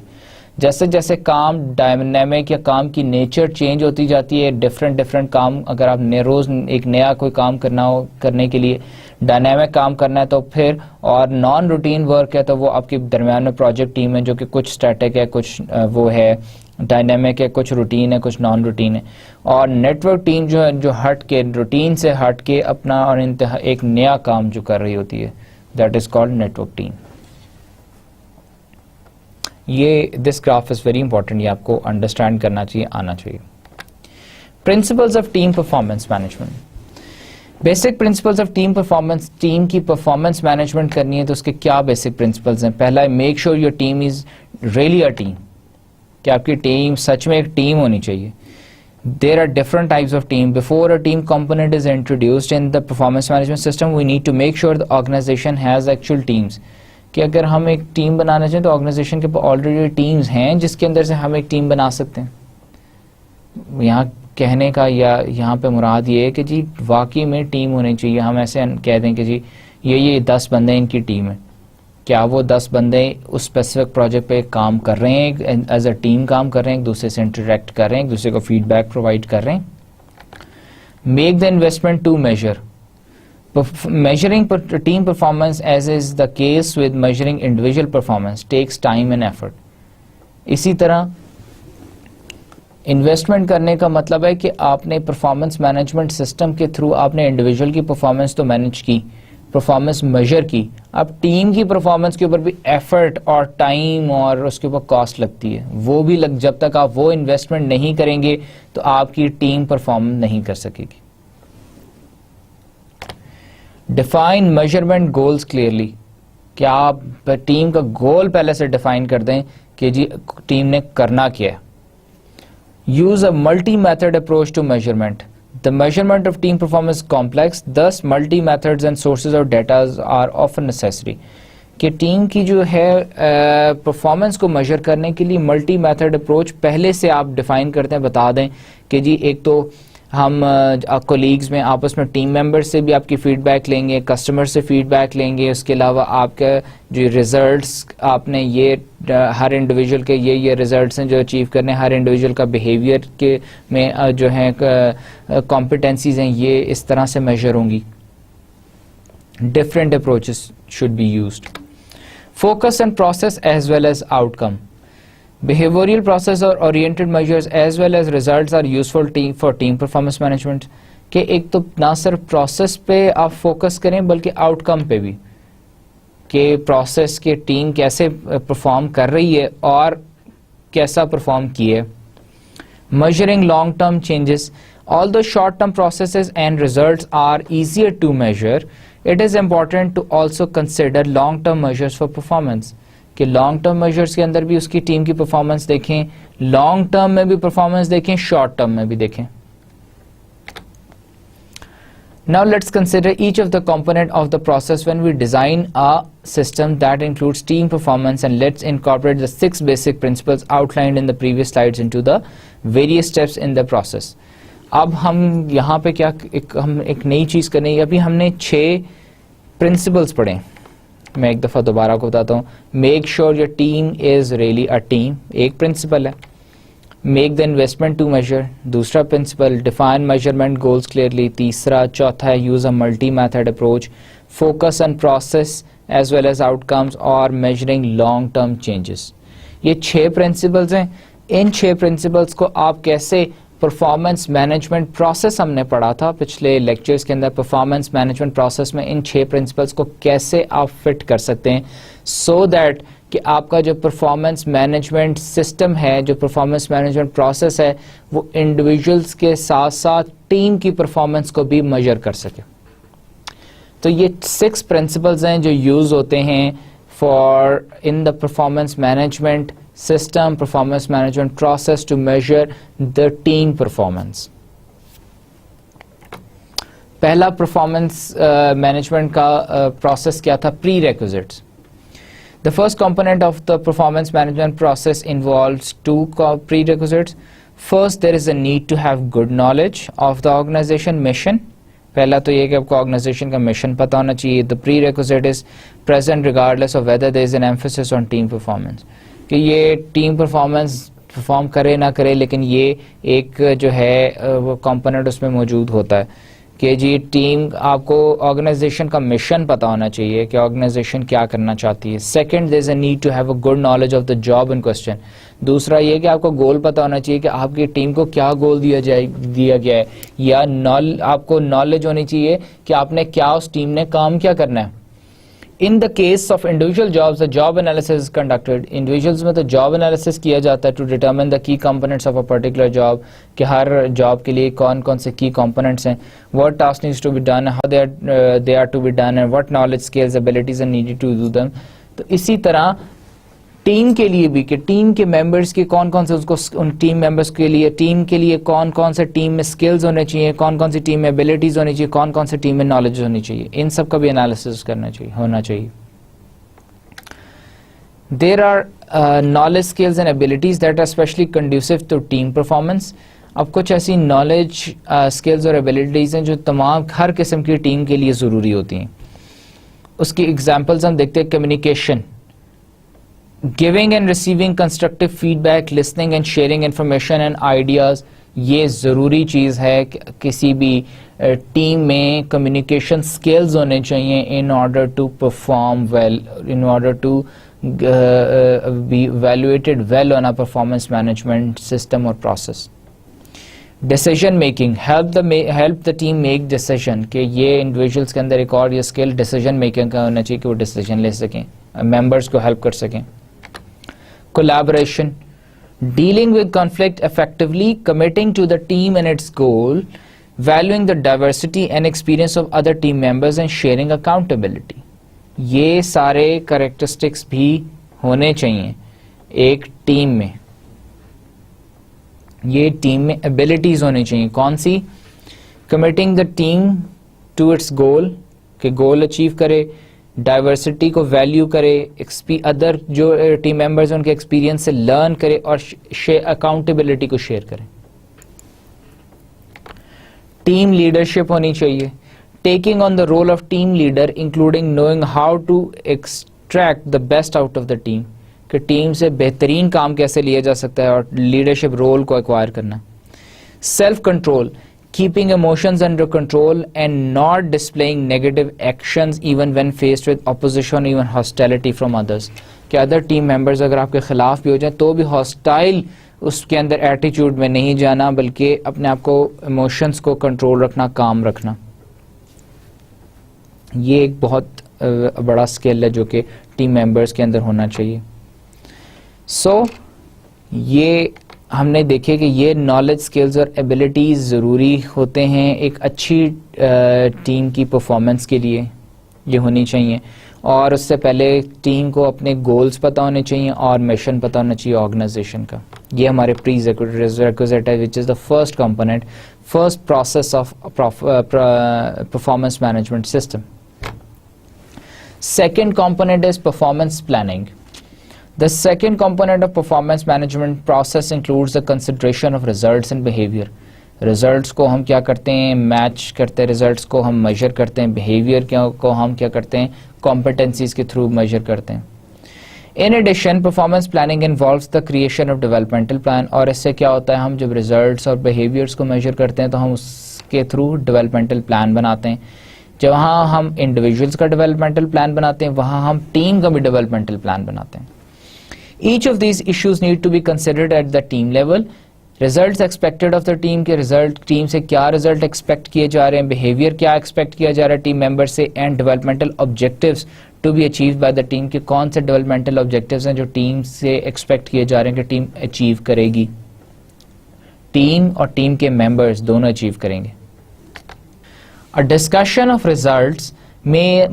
جیسے جیسے کام ڈائنامک یا کام کی نیچر چینج ہوتی جاتی ہے, ڈفرینٹ کام اگر آپ روز ایک نیا کوئی کام کرنے کے لیے ڈائنامک کام کرنا ہے تو پھر, اور نان روٹین ورک ہے تو وہ آپ کے درمیان میں پروجیکٹ ٹیم ہے جو کہ کچھ اسٹیٹک ہے, کچھ وہ ہے ڈائنامک ہے, کچھ روٹین ہے, کچھ نان روٹین ہے. اور نیٹورک ٹیم جو ہے جو ہٹ کے روٹین سے ہٹ کے اپنا اور ایک نیا کام جو کر رہی ہوتی ہے, that is called network team. یہ this graph is very important, یہ آپ کو انڈرسٹینڈ کرنا چاہیے, آنا چاہیے. Principles of team performance management. Basic principles of team performance, team کی پرفارمنس مینجمنٹ کرنی ہے تو اس کے کیا بیسک پرنسپلز ہیں. پہلا ہے make sure your team is really a team, کہ آپ کی ٹیم سچ میں ایک ٹیم ہونی چاہیے. There are different types of team. Before a team component is introduced in the performance management system, we need to make sure the organization has actual teams. کہ اگر ہم ایک ٹیم بنانا چاہیں تو آرگنائزیشن کے پاس آلریڈی ٹیمز ہیں جس کے اندر سے ہم ایک ٹیم بنا سکتے ہیں. یہاں کہنے کا یا یہاں پہ مراد یہ ہے کہ جی واقعی میں ٹیم ہونی چاہیے. ہم ایسے کہہ دیں کہ جی یہ 10 بندے ان کی ٹیم ہے, کیا وہ 10 بندے اس اسپیسیفک پروجیکٹ پہ کام کر رہے ہیں, ایز اے ٹیم کام کر رہے ہیں, ایک دوسرے سے انٹریکٹ کر رہے ہیں, ایک دوسرے کو فیڈ بیک پرووائڈ کر رہے ہیں. Make the investment to measure. Measuring team performance, as is the case with measuring individual performance, takes time and effort. اسی طرح انویسٹمنٹ کرنے کا مطلب ہے کہ آپ نے پرفارمنس مینجمنٹ سسٹم کے تھرو آپ نے انڈیویجول کی پرفارمنس تو مینج کی, پرفارمنس میجر کی, اب ٹیم کی پرفارمنس کے اوپر بھی ایفرٹ اور ٹائم اور اس کے اوپر کاسٹ لگتی ہے. وہ بھی جب تک آپ وہ انویسٹمنٹ نہیں کریں گے تو آپ کی ٹیم پرفارم نہیں کر سکے گی. ڈیفائن میجرمنٹ گولز کلیئرلی, کہ آپ ٹیم کا گول پہلے سے ڈیفائن کر دیں کہ جی ٹیم نے کرنا کیا ہے. Use a multi method approach to measurement. The measurement of team performance is complex, thus multi methods and sources of data are often necessary. کہ ٹیم کی جو ہے پرفارمنس کو میجر کرنے کے لیے ملٹی میتھڈ اپروچ پہلے سے آپ ڈیفائن کرتے ہیں, بتا دیں کہ جی ایک تو ہم کولیگز میں آپس میں ٹیم ممبر سے بھی آپ کی فیڈ بیک لیں گے, کسٹمر سے فیڈ بیک لیں گے, اس کے علاوہ آپ کے جو ریزلٹس آپ نے یہ ہر انڈیویجول کے یہ ریزلٹس ہیں جو اچیو کرنے, ہر انڈیویجول کا بیہیویئر کے میں جو ہیں کمپیٹنسیز ہیں یہ اس طرح سے میجر ہوں گی. Different approaches should be used. Focus and process as well as outcome. Behavioral process or oriented measures as well as results are useful for team performance management. کہ ایک تو نہ صرف پروسیس پہ آپ فوکس کریں بلکہ آؤٹ کم پہ بھی, کہ پروسیس کے ٹیم کیسے پرفارم کر رہی ہے اور کیسا پرفارم کی ہے. Measuring long term changes. Although short term processes and results are easier to measure, it is important to also consider long term measures for performance. کہ لانگ ٹرم میجرز کے اندر بھی اس کی ٹیم کی پرفارمنس دیکھیں, long term میں بھی performance دیکھیں, short term میں بھی دیکھیں. Now let's consider each of the component of the process when we design a system that includes team performance, and let's incorporate the 6 basic principles outlined in the previous slides into the various steps in the process. اب ہم یہاں پہ کیا ہم ایک نئی چیز کریں گے. ابھی ہم نے 6 پرنسپلس پڑھے, میں ایک دفعہ دوبارہ کو بتاتا ہوں. Make sure your team is really a team, ایک پرنسپل ہے. Make the investment to measure, دوسرا principle. Define measurement goals clearly, تیسرا. چوتھا ہے use a multi method approach. Focus on process as well as outcomes اور measuring long term changes. یہ 6 principles ہیں. ان 6 principles کو آپ کیسے پرفارمنس مینجمنٹ پروسیس ہم نے پڑھا تھا پچھلے لیکچرز کے اندر, پرفارمنس مینجمنٹ پروسیس میں ان 6 پرنسپلز کو کیسے آپ فٹ کر سکتے ہیں سو دیٹ کہ آپ کا جو پرفارمنس مینجمنٹ سسٹم ہے, جو پرفارمنس مینجمنٹ پروسیس ہے, وہ انڈیویجولس کے ساتھ ساتھ ٹیم کی پرفارمنس کو بھی میجر کر سکے. تو یہ 6 پرنسپلز ہیں جو یوز ہوتے ہیں for in the performance management system, performance management process to measure the team performance. پہلا performance management کا process کیا تھا؟ Prerequisites. The first component of the performance management process involves 2 prerequisites. First, there is a need to have good knowledge of the organization mission. پہلا تو یہ کہ آپ کو آرگنائزیشن کا مشن پتہ ہونا چاہیے. The prerequisite is present regardless of whether there is an emphasis on team performance. کہ یہ ٹیم پرفارم کرے نہ کرے لیکن یہ ایک جو ہے وہ کمپوننٹ اس میں موجود ہوتا ہے کہ جی ٹیم, آپ کو آرگنائزیشن کا مشن پتہ ہونا چاہیے کہ آرگنائزیشن کیا کرنا چاہتی ہے. Second, there is a need to have a good knowledge of the job in question. دوسرا یہ کہ آپ کو گول پتہ ہونا چاہیے کہ آپ کی ٹیم کو کیا گول دیا گیا ہے, یا آپ کو نالج ہونی چاہیے کہ آپ نے کیا اس ٹیم نے کام کیا کرنا ہے. In the case of individual jobs, the job analysis is conducted. Individuals میں تو job analysis کیا جاتا ہے to determine the key components of a particular job, کہ ہر job کے لیے کون کون سے key components ہیں, what tasks needs to be done, how they are to be done, and what knowledge, skills, abilities are needed to do them. تو اسی طرح ٹیم کے لیے بھی کہ ٹیم کے ممبرس کے کون کون سے اس کو ان ٹیم ممبرس کے لیے ٹیم کے لیے کون کون سے ٹیم میں سکلز ہونے چاہیے, کون کون سی ٹیم میں ایبلٹیز ہونی چاہیے, کون کون سے ٹیم میں نالج ہونی چاہیے, ان سب کا بھی انالیسس ہونا چاہیے. There are knowledge skills and abilities that are especially conducive to team performance. اب کچھ ایسی نالج اسکلز اور ایبلٹیز ہیں جو تمام ہر قسم کی ٹیم کے لیے ضروری ہوتی ہیں. اس کی ایگزامپلز ہم دیکھتے ہیں. Communication, giving and receiving constructive feedback, listening and sharing information and ideas. یہ ضروری چیز ہے کہ کسی بھی ٹیم میں کمیونیکیشن سکلز ہونے چاہیے in order to perform well, in order to be evaluated well on a performance management system or process. Decision making, help the team make decision. کہ یہ انڈیویجولس کے اندر ایک اور یہ اسکل ڈیسیژن میکنگ کا ہونا چاہیے کہ وہ ڈیسیژن لے سکیں, ممبرس کو ہیلپ کر سکیں. Collaboration, dealing with conflict effectively, committing to the team and its goal, valuing the diversity and experience of other team members and sharing accountability. یہ سارے کریکٹرسٹکس بھی ہونے چاہیے ایک ٹیم میں. یہ ٹیم میں ابیلٹیز ہونی چاہیے. کون سی؟ committing the team to its goal, کہ گول اچیو کرے. ڈائیورسٹی کو ویلیو کرے, ادر جو ٹیم ممبرز ہیں ان کے ایکسپیرینس سے لرن کرے, اور اکاؤنٹیبلٹی کو شیئر کرے. ٹیم لیڈرشپ ہونی چاہیے. Taking on the role of team leader including knowing how to extract the best out of the team, کہ ٹیم سے بہترین کام کیسے لیا جا سکتا ہے, اور لیڈرشپ رول کو ایکوائر کرنا. Self control, keeping emotions under control and not displaying negative actions even when faced with opposition or even hostility from others. کہ ادر ٹیم ممبرز اگر آپ کے خلاف بھی ہو جائیں تو بھی ہاسٹائل اس کے اندر ایٹیچیوڈ میں نہیں جانا, بلکہ اپنے آپ کو ایموشنز کو کنٹرول رکھنا, کام رکھنا. یہ ایک بہت بڑا اسکل ہے جو کہ ٹیم ممبرز کے اندر ہونا چاہیے. سو یہ ہم نے دیکھے کہ یہ نالج, سکلز اور ایبلٹیز ضروری ہوتے ہیں ایک اچھی ٹیم کی پرفارمنس کے لیے, یہ ہونی چاہیے. اور اس سے پہلے ٹیم کو اپنے گولز پتہ ہونے چاہیے اور مشن پتہ ہونا چاہیے آرگنائزیشن کا. یہ ہمارے پری ریکوزٹ ہے which is the first component, first process of performance management system. Second component is performance planning. The second component of performance management process includes the consideration of results and behavior. Results کو ہم کیا کرتے ہیں, match کرتے ہیں, results کو ہم measure کرتے ہیں, behavior کو ہم کیا کرتے ہیں, competencies کے تھرو میجر کرتے ہیں. In addition, performance planning involves the creation of developmental plan. اور اس سے کیا ہوتا ہے, ہم جب results اور behaviors کو میجر کرتے ہیں تو ہم اس کے تھرو developmental plan بناتے ہیں. جہاں ہم انڈیویجولس کا ڈیولپمنٹل پلان بناتے ہیں وہاں ہم ٹیم کا بھی ڈیولپمنٹل پلان بناتے ہیں. Each of these issues need to be considered at the team level. Results expected of the team کے ریزلٹ, ٹیم سے کیا ریزلٹ ایکسپیکٹ کیے جا رہے ہیں, بہیویئر کیا ایکسپیکٹ کیا جا رہا ہے ٹیم ممبر سے, and developmental objectives to be achieve by the team, کے کون سے ڈیولپمنٹل آبجیکٹیوز ہیں جو ٹیم سے ایکسپیکٹ کیے جا رہے ہیں کہ ٹیم اچیو کرے گی, ٹیم اور ٹیم کے ممبرز دونوں اچیو کریں گے. A discussion of results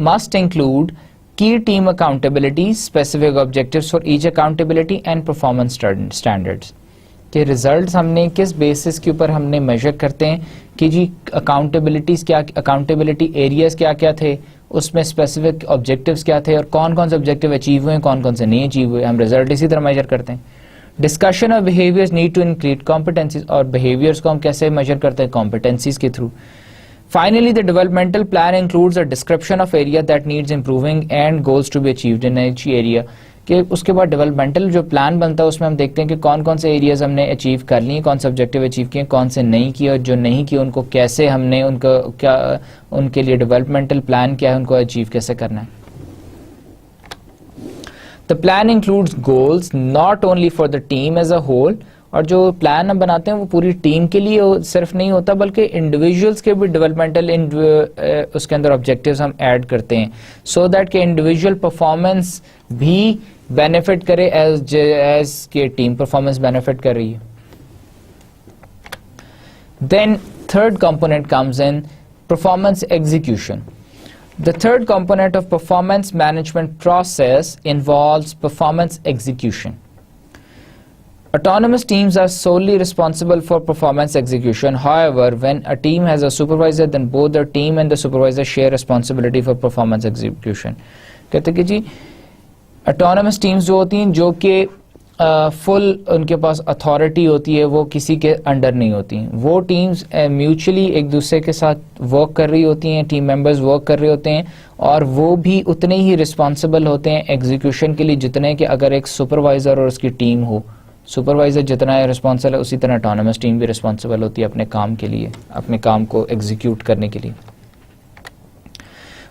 must include key team accountabilities, specific objectives for each accountability and performance standards. کہ results ہم نے کس بیسس کے اوپر ہم نے میجر کرتے ہیں کہ جی accountabilities کیا, accountability areas کیا کیا تھے, اس میں specific objectives کیا تھے, اور کون کون سے objective اچیو ہوئے ہیں, کون کون سے نہیں اچیو ہوئے, ہم result اسی طرح میجر کرتے ہیں. Discussion of behaviors need to include competencies, اور behaviors کو ہم کیسے میجر کرتے ہیں, competencies کے through. Finally, the developmental plan includes a description of area that needs improving and goals to be achieved in each area. کہ اس کے بعد ڈیولپمنٹل جو پلان بنتا ہے اس میں ہم دیکھتے ہیں کہ کون کون سے ایریاز ہم نے اچیو کر لیے, کون سے آبجیکٹیو اچیو کیے, کون سے نہیں کیے, اور جو نہیں کیے ان کو کیسے ہم نے ان کو کیا, ان کے لیے ڈیولپمنٹل پلان کیا ہے, ان کو اچیو کیسے کرنا ہے. The plan includes goals not only for the team as a whole, اور جو پلان ہم بناتے ہیں وہ پوری ٹیم کے لیے صرف نہیں ہوتا بلکہ انڈیویجولس کے بھی ڈیولپمنٹل اس کے اندر آبجیکٹیوز ہم ایڈ کرتے ہیں, سو دیٹ کہ انڈیویجول پرفارمنس بھی بینیفٹ کرے ایز کہ ٹیم پرفارمنس بینیفٹ کر رہی ہے. Then third component comes in performance execution. The third component of performance management process involves performance execution. Autonomous teams are solely responsible for performance execution. However, when a team has a supervisor, then both the team and the supervisor share responsibility for performance execution. کہتے کہ جی autonomous teams جو ہوتی ہیں جو کہ فل ان کے پاس authority ہوتی ہے, وہ کسی کے انڈر نہیں ہوتی ہیں. وہ ٹیمز میوچلی ایک دوسرے کے ساتھ ورک کر رہی ہوتی ہیں, ٹیم ممبرز ورک کر رہے ہوتے ہیں, اور وہ بھی اتنے ہی رسپانسبل ہوتے ہیں ایگزیکیوشن کے لیے جتنے کہ اگر ایک سپروائزر اور اس کی ٹیم ہو. سپروائزر جتنا رسپانسبل ہے اسی طرح اٹانومس ٹیم بھی رسپانسبل ہوتی ہے اپنے کام کے لیے, اپنے کام کو ایگزیکیوٹ کرنے کے لیے.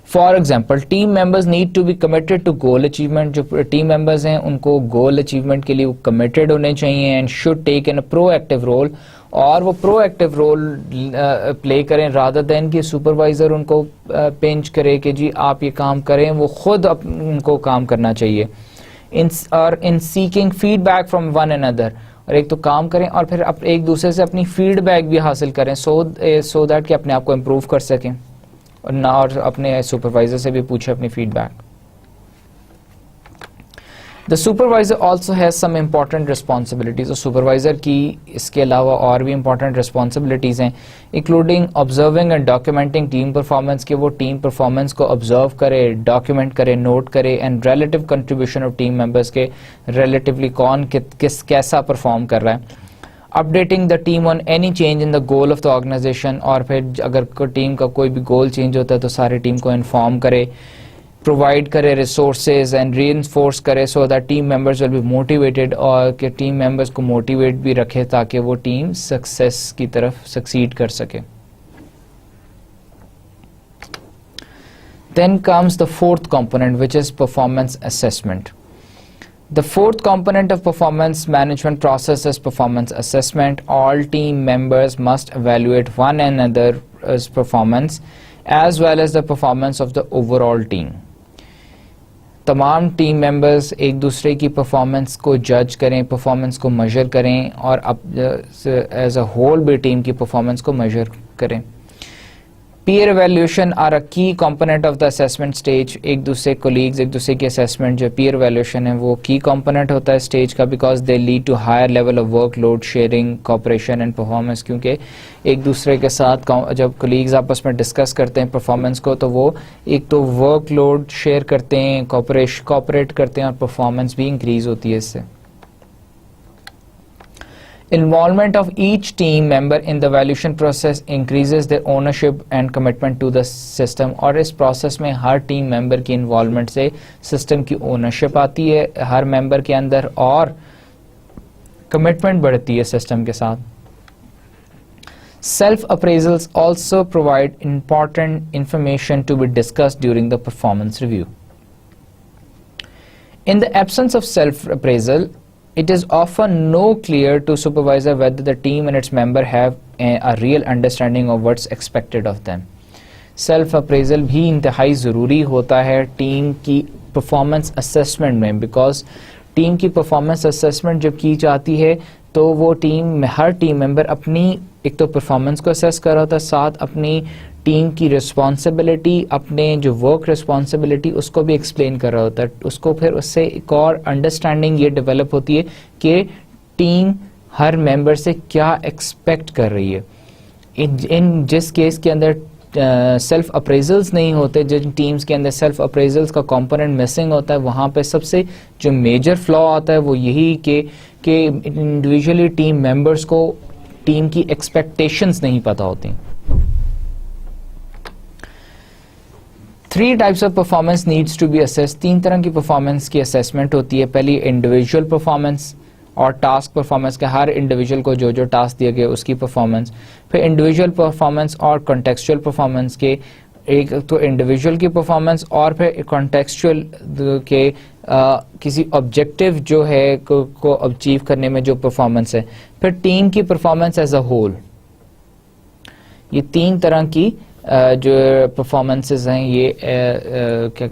For example, team members need to be committed to goal achievement. جو ٹیم ممبرز ہیں ان کو گول اچیومنٹ کے لیے وہ کمیٹیڈ ہونے چاہیے, and should take an proactive role, اور وہ پرو ایکٹیو رول پلے کریں رادر دین کہ سپروائزر ان کو پینچ کرے کہ جی آپ یہ کام کریں. وہ خود ان کو کام کرنا چاہیے. اور in seeking feedback from one another, اور ایک تو کام کریں اور پھر ایک دوسرے سے اپنی فیڈ بیک بھی حاصل کریں سو دیٹ کہ اپنے آپ کو امپروو کر سکیں, اور اپنے سپروائزر سے بھی پوچھیں اپنی feedback. The supervisor also has some important responsibilities. تو supervisor کی اس کے علاوہ اور بھی important responsibilities ہیں, including observing and documenting team performance, کہ وہ team performance کو observe کرے, document کرے, note کرے, and relative contribution of team members کے relatively کون کیسا perform کر رہا ہے. Updating the team on any change in the goal of the organization, اور پھر اگر ٹیم کا کوئی بھی goal change ہوتا ہے تو سارے ٹیم کو inform کرے, provide کرے resources and reinforce کرے so that team members will be motivated, اور کہ team members کو motivate بھی رکھے تاکہ وہ team success کی طرف succeed کر سکے. Then comes the fourth component, which is performance assessment. The fourth component of performance management process is performance assessment. All team members must evaluate one another's performance as well as the performance of the overall team. تمام team members ایک دوسرے کی performance کو جج کریں, performance کو major کریں, اور ایز اے ہول بھی ٹیم کی پرفارمنس کو میجر کریں. پیئر ایویلیوشن آر اے کی component of the assessment stage. ایک دوسرے کولیگز, ایک دوسرے کی اسیسمنٹ جو پیئر ایویلیوشن ہے وہ کی کمپوننٹ ہوتا ہے اسٹیج کا, because they lead to higher level of workload sharing, cooperation and performance. کیونکہ ایک دوسرے کے ساتھ جب کولیگز آپس میں ڈسکس کرتے ہیں پرفارمنس کو تو وہ ایک تو ورک لوڈ شیئر کرتے ہیں, کوپریٹ کرتے ہیں, اور پرفارمنس بھی انکریز ہوتی ہے اس سے. Involvement of each team member in the evaluation process increases their ownership and commitment to the system. اور اس پروسیس میں ہر ٹیم ممبر کی انوالومنٹ سے سسٹم کی اونرشپ آتی ہے ہر ممبر کے اندر, اور کمٹمنٹ بڑھتی ہے سسٹم کے ساتھ. Self appraisals also provide important information to be discussed during the performance review. In the absence of self appraisal, it is often not clear to supervisor whether the team and its member have a real understanding of what's expected of them. Self appraisal بھی انتہائی ضروری ہوتا ہے team کی performance assessment میں, because team کی performance assessment جب کی جاتی ہے تو وہ ٹیم میں ہر ٹیم ممبر اپنی ایک تو پرفارمنس کو اسیس کر رہا ہوتا ہے, ساتھ اپنی ٹیم کی رسپانسبلٹی, اپنے جو ورک رسپانسبلٹی اس کو بھی ایکسپلین کر رہا ہوتا ہے. اس کو پھر اس سے ایک اور انڈرسٹینڈنگ یہ ڈیولپ ہوتی ہے کہ ٹیم ہر ممبر سے کیا ایکسپیکٹ کر رہی ہے. جس کیس کے اندر سیلف اپریزلز نہیں ہوتے, جن ٹیمز کے اندر سیلف اپریزلز کا کمپوننٹ مسنگ ہوتا ہے, وہاں پہ سب سے جو میجر فلا آتا ہے وہ یہی کہ انڈیویجولی ٹیم ممبرس کو ٹیم کی ایکسپیکٹیشنز نہیں پتہ ہوتی. 3 types of performance needs to be assessed. 3 طرح کی پرفارمنس کی اسیسمنٹ ہوتی ہے. پہلی انڈیویجول پرفارمنس اور ٹاسک پرفارمنس کے ہر انڈیویجول کو جو ٹاسک دیا گیا اس کی پرفارمنس. پھر انڈیویجول پرفارمنس اور کنٹیکسچوئل پرفارمنس کے, ایک تو انڈیویجول کی پرفارمنس اور پھر کنٹیکسچوئل کے کسی آبجیکٹو جو ہے کو اچیو کرنے میں جو پرفارمنس ہے. پھر ٹیم کی پرفارمنس ایز اے ہول. یہ 3 طرح کی جو پرفارمنسز ہیں یہ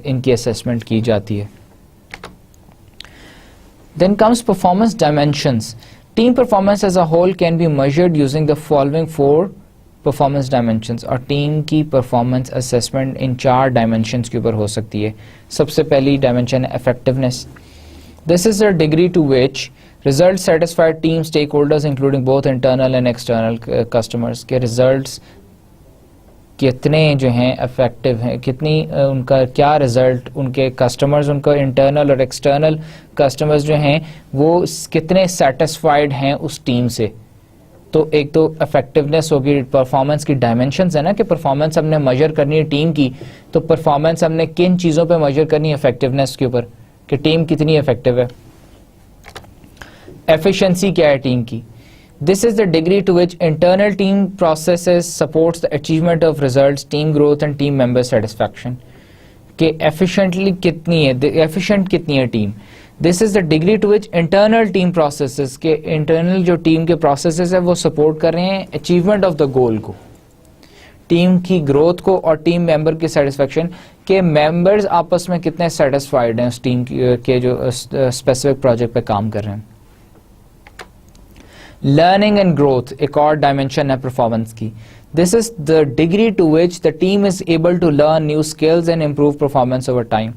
ان کی اسیسمنٹ کی جاتی ہے. Then comes performance dimensions. Team performance as a whole can be measured using the following 4 performance dimensions. اور ٹیم کی پرفارمنس اسیسمنٹ ان 4 ڈائمینشنز کے اوپر ہو سکتی ہے. سب سے پہلی ڈائمینشن ہے effectiveness. This is the degree to which results satisfy team stakeholders including both internal and external customers. کے results کتنے جو ہیں افیکٹو ہیں, کتنی ان کا کیا رزلٹ ان کے کسٹمرز, ان کا انٹرنل اور ایکسٹرنل کسٹمرز جو ہیں وہ کتنے سیٹسفائیڈ ہیں اس ٹیم سے. تو ایک تو افیکٹونیس ہوگی, پرفارمنس کی ڈائمینشنز ہیں نا کہ پرفارمنس ہم نے میجر کرنی ہے ٹیم کی, تو پرفارمنس ہم نے کن چیزوں پہ میجر کرنی ہے, افیکٹونیس کے اوپر کہ ٹیم کتنی افیکٹو ہے. ایفیشنسی کیا ہے ٹیم کی. This is the degree to which internal team processes supports the achievement of results, team growth and team member satisfaction. کہ efficiently کتنی ہے, efficient کتنی ہے team. This is the degree to which internal team processes, کہ internal جو team کے processes ہے وہ support کر رہے ہیں achievement of the goal کو, ٹیم کی گروتھ کو اور ٹیم ممبر کی سیٹسفیکشن, کہ ممبرز آپس میں کتنے سیٹسفائیڈ ہیں اس ٹیم کے جو اسپیسیفک پروجیکٹ پہ کام کر رہے ہیں. لرننگ اینڈ گروتھ ایک اور ڈائمینشن ہے پرفارمنس کی. This is the degree to which the team is able to learn new skills and improve performance over time.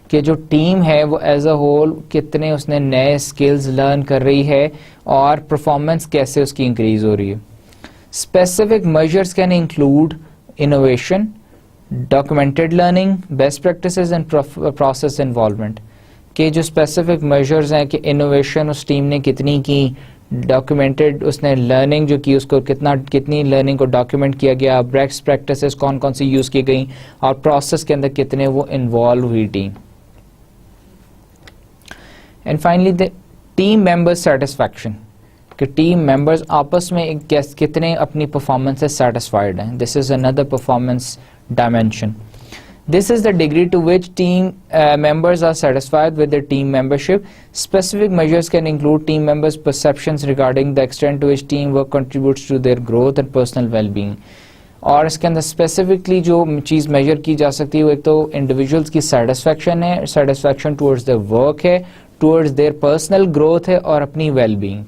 کہ جو ٹیم ہے وہ ایز اے ہول کتنے اس نے نئے اسکلز لرن کر رہی ہے اور پرفارمنس کیسے اس کی انکریز ہو رہی ہے. Specific measures can include innovation, documented learning, best practices and process involvement. کہ جو اسپیسیفک میجرز ہیں کہ انوویشن اس ٹیم نے کتنی کی, ڈاکیومنٹڈ اس نے لرننگ جو کی اس کو کتنی لرننگ کو ڈاکیومنٹ کیا گیا, بیسٹ پریکٹسز کون کون سی یوز کی گئیں, اور پروسیس کے اندر کتنے وہ انوالو ہوئی team. And finally team member satisfaction, کہ ٹیم ممبرز آپس میں کتنے اپنی پرفارمنس سے سیٹسفائڈ ہیں. دس از اندر performance dimension. This is the degree to which team members are satisfied with their team membership. Specific measures can include team members' perceptions regarding the extent to which teamwork contributes to their growth and personal well-being. اور اس کے اندر specifically جو چیز major کی جا سکتی ہے وہ ایک تو انڈیویجولس کی سیٹسفیکشن ہے, سیٹسفیکشن ٹورڈز دیئر ورک ہے, ٹورڈز دیئر پرسنل گروتھ ہے, اور اپنی well being,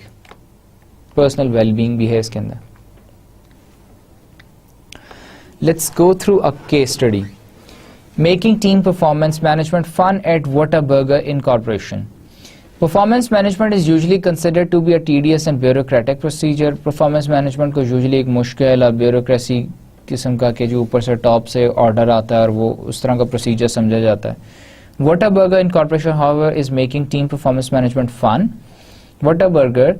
personal well being بھی ہے اس کے اندر. Let's go through a case study. Making team performance management fun at Whataburger Incorporation. Performance management is usually considered to be a tedious and bureaucratic procedure. Performance management کو usually ایک مشکل اور bureaucracy قسم کا کہ جو اوپر سے ٹاپ سے آرڈر آتا ہے اور وہ اس طرح کا پروسیجر سمجھا جاتا ہے. Whataburger Incorporation, however, is making team performance management fun. Whataburger,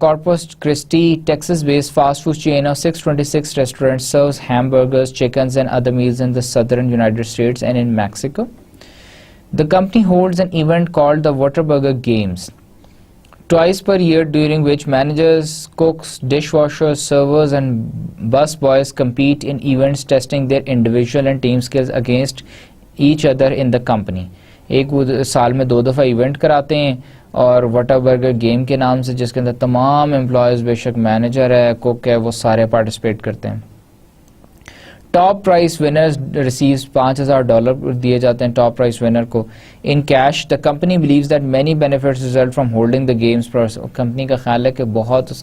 Corpus Christi, Texas-based fast food chain of 626 restaurants, serves hamburgers, chickens, and other meals in the southern United States and in Mexico. The company holds an event called the Whataburger Games twice per year, during which managers, cooks, dishwashers, servers, and busboys compete in events testing their individual and team skills against each other in the company. ایک وہ سال میں 2 دفعہ event کراتے ہیں اور وٹا burger game کے نام سے, جس کے اندر تمام امپلائیز, بے شک مینیجر ہے, کوک ہے, وہ سارے پارٹیسپیٹ کرتے ہیں. ٹاپ پرائز ونرز ریسیوز $5,000 دیے جاتے ہیں ٹاپ پرائز ونر کو in cash. The company believes that many benefits result from holding the games. Company کا خیال ہے کہ بہت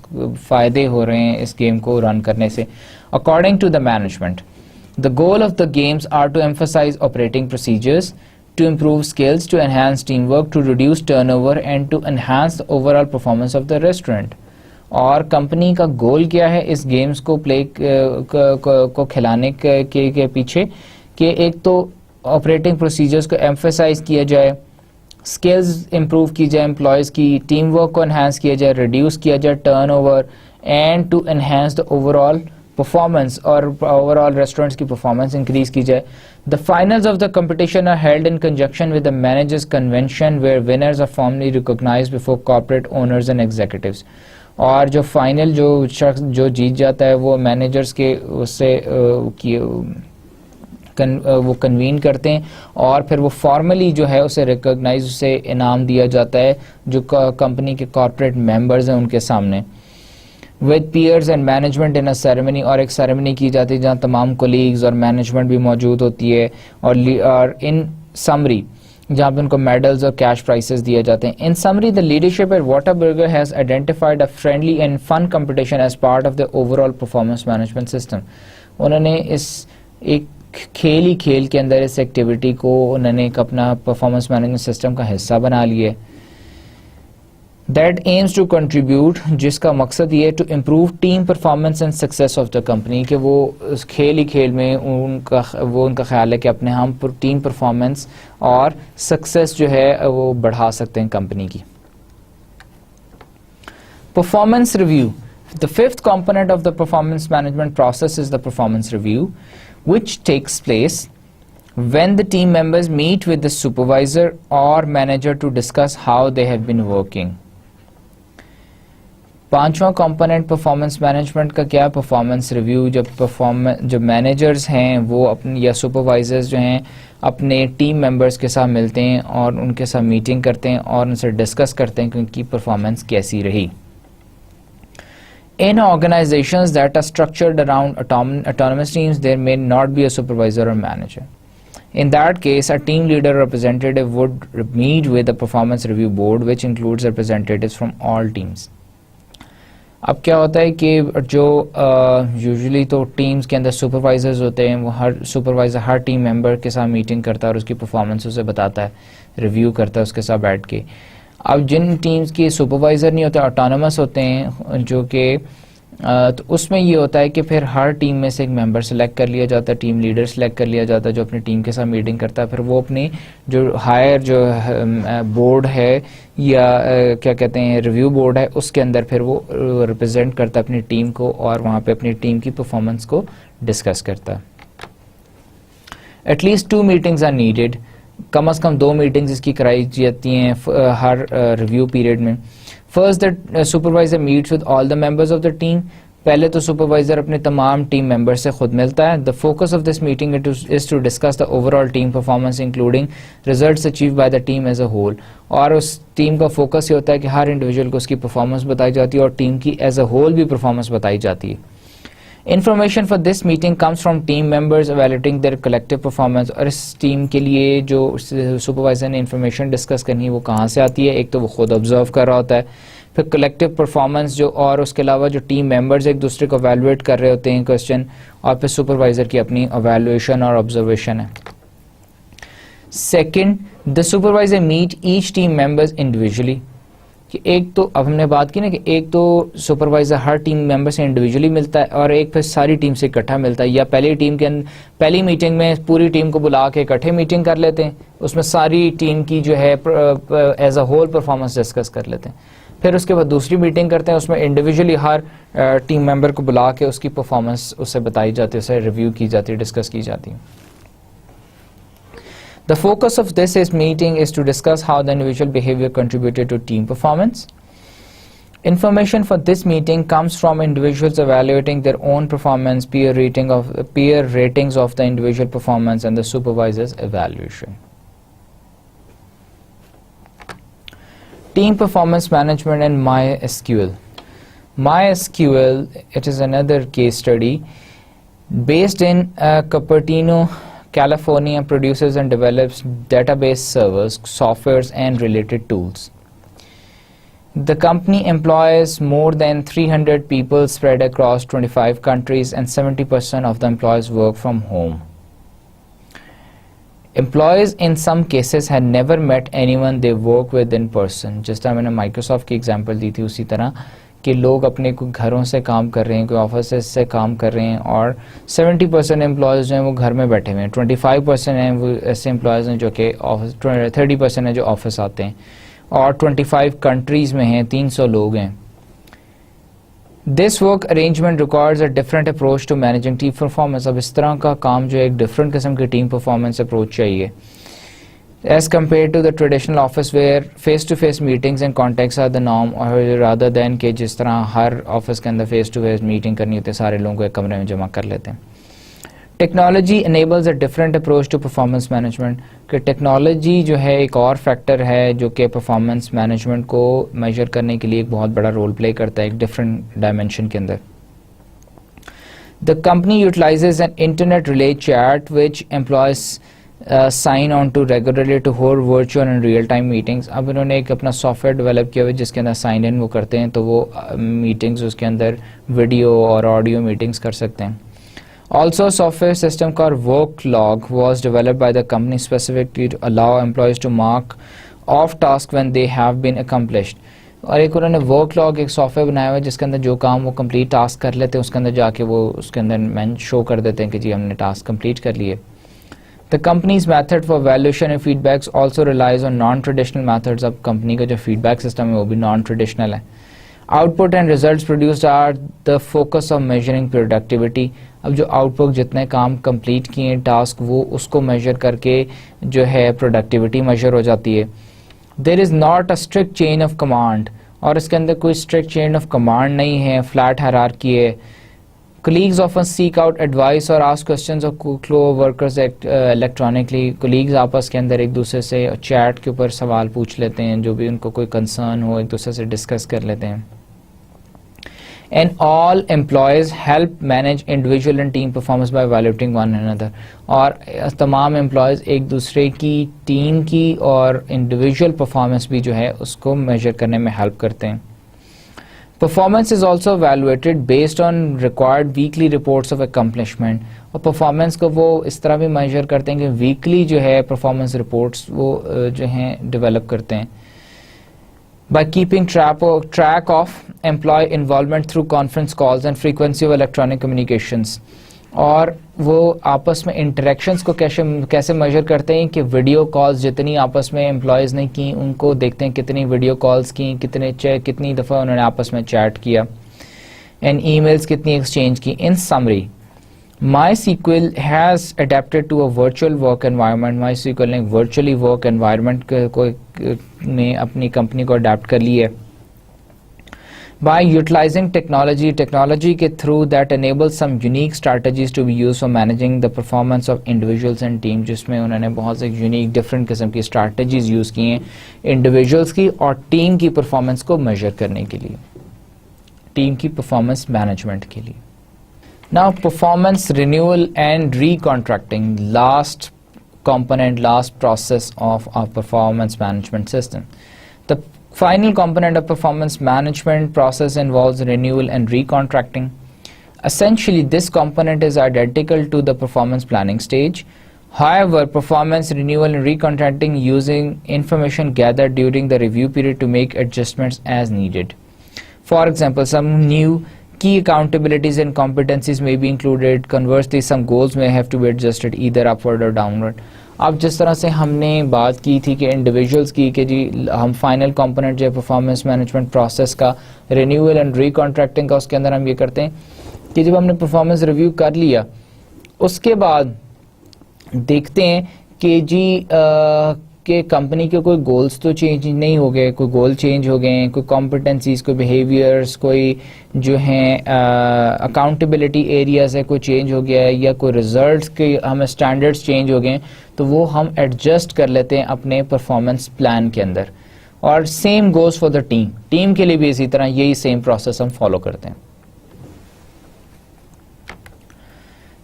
فائدے ہو رہے ہیں اس گیم کو رن کرنے سے. According to the management, the goal of the games are to emphasize operating procedures, to improve skills, to enhance teamwork, to reduce turnover, and to enhance the overall performance of the restaurant. اور company کا گول کیا ہے اس games کو پلے کو کھلانے کے پیچھے, کہ ایک تو آپریٹنگ پروسیجرز کو ایمفیسائز کیا جائے, اسکلز امپروو کی جائے, امپلائیز کی ٹیم ورک کو انہینس کیا جائے, ریڈیوس کیا جائے turnover, and to enhance the overall performance, اور اوور آل ریسٹورینٹس کی پرفارمنس انکریز کی جائے. The finals of the competition are held in conjunction with the managers convention, where winners are formally recognized before corporate owners and executives. اور جو final جو شخص جو جیت جاتا ہے وہ مینیجرز کے اس سے وہ کنوین کرتے ہیں اور پھر وہ فارملی جو ہے اسے ریکگنائز, اسے انعام دیا جاتا ہے جو کمپنی کے کارپوریٹ ممبرز ہیں ان کے سامنے. with peers and management in a ceremony, اور ایک سیریمنی کی جاتی ہے جہاں تمام کولیگز اور مینجمنٹ بھی موجود ہوتی ہے, اور ان سمری جہاں پہ ان کو میڈلز اور کیش پرائسز دیے جاتے ہیں. In summary, the leadership at Whataburger has identified a friendly and fun competition as part of the overall performance management system. انہوں نے اس ایک کھیل کے اندر اس ایکٹیویٹی کو انہوں نے ایک اپنا پرفارمنس مینجمنٹ سسٹم کا حصہ بنا لیے. That aims to contribute, جس کا مقصد یہ to improve team performance and success of the company, کہ وہ اس کھیل میں ان کا خیال ہے کہ اپنے ہم ٹیم پرفارمنس اور سکسیس جو ہے وہ بڑھا سکتے ہیں کمپنی کی. Performance review. The fifth component of the performance management process is the performance review, which takes place when the team members meet with the supervisor or manager to discuss how they have been working. پانچواں component performance management کا کیا؟ Performance review. جب managers ہیں وہ اپنے یا supervisors جو ہیں اپنے ٹیم ممبرز کے ساتھ ملتے ہیں اور ان کے ساتھ میٹنگ کرتے ہیں اور ان سے ڈسکس کرتے ہیں کہ ان کی پرفارمنس کیسی رہی. In organizations that are structured around autonomous teams, there may not be a supervisor or manager. In that case, a team leader or representative would meet with the performance review board, which includes representatives from all teams. اب کیا ہوتا ہے کہ جو usually تو teams کے اندر supervisors ہوتے ہیں, وہ ہر سپروائزر ہر ٹیم ممبر کے ساتھ میٹنگ کرتا ہے اور اس کی پرفارمنس اسے بتاتا ہے, ریویو کرتا ہے اس کے ساتھ بیٹھ کے. اب جن ٹیمز کی سپروائزر نہیں ہوتے, آٹونومس ہوتے ہیں, جو کہ تو اس میں یہ ہوتا ہے کہ پھر ہر ٹیم میں سے ایک ممبر سلیکٹ کر لیا جاتا ہے, ٹیم لیڈر سلیکٹ کر لیا جاتا ہے جو اپنی ٹیم کے ساتھ میٹنگ کرتا ہے. پھر وہ اپنی جو ہائر جو بورڈ ہے یا کیا کہتے ہیں ریویو بورڈ ہے, اس کے اندر پھر وہ ریپرزینٹ کرتا ہے اپنی ٹیم کو اور وہاں پہ اپنی ٹیم کی پرفارمنس کو ڈسکس کرتا ہے. At least 2 meetings are needed, کم از کم 2 meetings اس کی کرائی جاتی ہیں ہر ریویو پیریڈ میں. First the supervisor meets with all the members of the team. پہلے تو سپروائزر اپنے تمام ٹیم ممبر سے خود ملتا ہے. The focus of this meeting is to discuss the overall team performance including results achieve by the team as a whole. اور اس ٹیم کا فوکس یہ ہوتا ہے کہ ہر انڈیویجول کو اس کی پرفارمنس بتائی جاتی ہے اور ٹیم کی ایز اے ہول بھی پرفارمنس بتائی جاتی ہے. Information for this meeting comes from team members evaluating their collective performance. اور اس ٹیم کے لیے جو سپروائزر نے انفارمیشن ڈسکس کرنی ہے وہ کہاں سے آتی ہے؟ ایک تو وہ خود آبزرو کر رہا ہوتا ہے, پھر کلیکٹیو پرفارمنس جو, اور اس کے علاوہ جو ٹیم ممبرز ایک دوسرے کو ایویلویٹ کر رہے ہوتے ہیں کوشچن, اور پھر سپروائزر کی اپنی ایویلویشن اور آبزرویشن ہے. Second, the supervisor meet each team members individually. کہ ایک تو اب ہم نے بات کی نا کہ ایک تو سپروائزر ہر ٹیم ممبر سے انڈیویجولی ملتا ہے اور ایک پھر ساری ٹیم سے اکٹھا ملتا ہے, یا پہلی میٹنگ میں پوری ٹیم کو بلا کے اکٹھے میٹنگ کر لیتے ہیں, اس میں ساری ٹیم کی جو ہے as a whole performance discuss کر لیتے ہیں. پھر اس کے بعد دوسری میٹنگ کرتے ہیں, اس میں انڈیویجولی ہر ٹیم ممبر کو بلا کے اس کی پرفارمنس اسے بتائی جاتی ہے, اسے ریویو کی جاتی ہے, ڈسکس کی جاتی ہے. The focus of this meeting is to discuss how the individual behavior contributed to team performance. Information for this meeting comes from individuals evaluating their own performance, peer ratings of the individual performance, and the supervisor's evaluation. Team performance management and MySQL. MySQL, it is another case study based in Cupertino, California, produces and develops database servers, softwares, and related tools. The company employs more than 300 people spread across 25 countries, and 70% of the employees work from home. Employees in some cases had never met anyone they work with in person. جس طرح میں نے Microsoft کی example دی تھی, اسی طرح کہ لوگ اپنے کوئی گھروں سے کام کر رہے ہیں, کوئی آفیسز سے کام کر رہے ہیں, اور 70% امپلائیز جو ہیں وہ گھر میں بیٹھے ہوئے ہیں, 25% ہیں وہ ایسے امپلائیز ہیں جو کہ 30% ہیں جو آفس آتے ہیں, اور 25 کنٹریز میں ہیں, 300 لوگ ہیں. This work arrangement requires a different approach to managing team performance. اب اس طرح کا کام جو ہے ایک ڈفرنٹ قسم کی ٹیم پرفارمنس اپروچ چاہیے as compared to the traditional office where face-to-face meetings and contacts are the norm, or rather than کہ جس طرح ہر آفس کے اندر فیس ٹو فیس میٹنگ کرنی ہوتی ہے, سارے لوگوں کو ایک کمرے میں جمع کر لیتے ہیں. Technology enables a different approach to performance management. کہ ٹیکنالوجی جو ہے ایک اور فیکٹر ہے جو کہ پرفارمنس مینجمنٹ کو میجر کرنے کے لیے ایک بہت بڑا رول پلے کرتا ہے ایک ڈفرنٹ ڈائمینشن کے اندر. The company utilizes an internet relay chat which employees sign on to regularly to hold virtual and real time meetings. اب انہوں نے ایک اپنا سافٹ ویئر ڈیولپ کیا ہوا جس کے اندر سائن ان وہ کرتے ہیں تو وہ میٹنگز اس کے اندر ویڈیو اور آڈیو میٹنگز کر سکتے ہیں. Also, software system called Worklog was developed by the company specifically to allow employees to mark off tasks when they have been accomplished. اور ایک انہوں نے ورک لاگ ایک سافٹ ویئر بنایا ہوا ہے جس کے اندر جو کام وہ کمپلیٹ ٹاسک کر لیتے ہیں اس کے اندر جا کے وہ اس کے اندر شو کر دیتے ہیں کہ جی ہم نے ٹاسک کمپلیٹ کر لیے. The company's method for evaluation and feedbacks also relies on non-traditional methods. اب کمپنی کا جو فیڈ بیک سسٹم ہے وہ بھی نان ٹریڈیشنل ہے. Output and results produced are the focus of measuring productivity. اب جو آؤٹ پٹ جتنے کام کمپلیٹ کیے ہیں ٹاسک وہ اس کو میجر کر کے جو ہے پروڈکٹیوٹی میجر ہو جاتی ہے. There is not a strict chain of command. اور اس کے اندر کوئی اسٹرکٹ چین آف کمانڈ نہیں ہے, فلیٹ ہائرارکی ہے. Colleagues often seek out advice or ask questions of co-workers electronically. Colleagues آپس کے اندر ایک دوسرے سے چیٹ کے اوپر سوال پوچھ لیتے ہیں, جو بھی ان کو کوئی کنسرن ہو ایک دوسرے سے ڈسکس کر لیتے ہیں. And all employees help manage individual and team performance by evaluating one another. اور تمام امپلائیز ایک دوسرے کی ٹیم کی اور انڈیویجول پرفارمنس بھی جو ہے اس کو میجر کرنے میں ہیلپ کرتے ہیں. Performance is also evaluated based on required weekly reports of accomplishment. اور پرفارمنس کو وہ اس طرح بھی میجر کرتے ہیں کہ ویکلی جو ہے پرفارمنس رپورٹس وہ جو ہیں ڈیولپ کرتے ہیں. By keeping track of employee involvement through conference calls and frequency of electronic communications. اور وہ آپس میں انٹریکشنز کو کیسے میجر کرتے ہیں کہ ویڈیو کالز جتنی آپس میں امپلائیز نے کی ان کو دیکھتے ہیں کتنی ویڈیو کالز کی, کتنی دفعہ انہوں نے آپس میں چیٹ کیا, اینڈ ای میلز کتنی ایکسچینج کی. In summary MySQL has adapted to a virtual work environment. MySQL نے virtually work environment میں اپنی کمپنی کو adapt کر لی ہے. By utilizing technology کے through that enables some unique strategies to be used for managing the performance of individuals and teams, جس میں انہوں نے بہت سے unique different قسم کی strategies use کی ہیں individuals کی اور team کی performance کو measure کرنے کے لیے, team کی performance management کے لیے. Now performance renewal and recontracting, last component, last process of our performance management system. The final component of performance management process involves renewal and recontracting. Essentially, this component is identical to the performance planning stage. However, performance renewal and recontracting using information gathered during the review period to make adjustments as needed. For example, some new key accountabilities and competencies may be included. Conversely, some goals may have to be adjusted either upward or downward. اب جس طرح سے ہم نے بات کی تھی کہ انڈیویجولس کی کہ جی ہم فائنل کمپوننٹ جو ہے پرفارمنس مینجمنٹ پروسیس کا رینیول اینڈ ریکانٹریکٹنگ کا, اس کے اندر ہم یہ کرتے ہیں کہ جب ہم نے پرفارمنس ریویو کر لیا اس کے بعد دیکھتے ہیں کہ جی کہ کمپنی کے کوئی گولز تو چینج نہیں ہو گئے, کوئی گول چینج ہو گئے ہیں, کوئی کمپٹنسیز, کوئی بیہیویئرس, کوئی جو ہیں اکاؤنٹیبلٹی ایریاز ہے کوئی چینج ہو گیا ہے, یا کوئی ریزلٹس کے ہمیں اسٹینڈرڈس چینج ہو گئے ہیں, تو وہ ہم ایڈجسٹ کر لیتے ہیں اپنے پرفارمنس پلان کے اندر. اور same goes for the team کے لیے بھی اسی طرح یہی سیم پروسیس ہم فالو کرتے ہیں.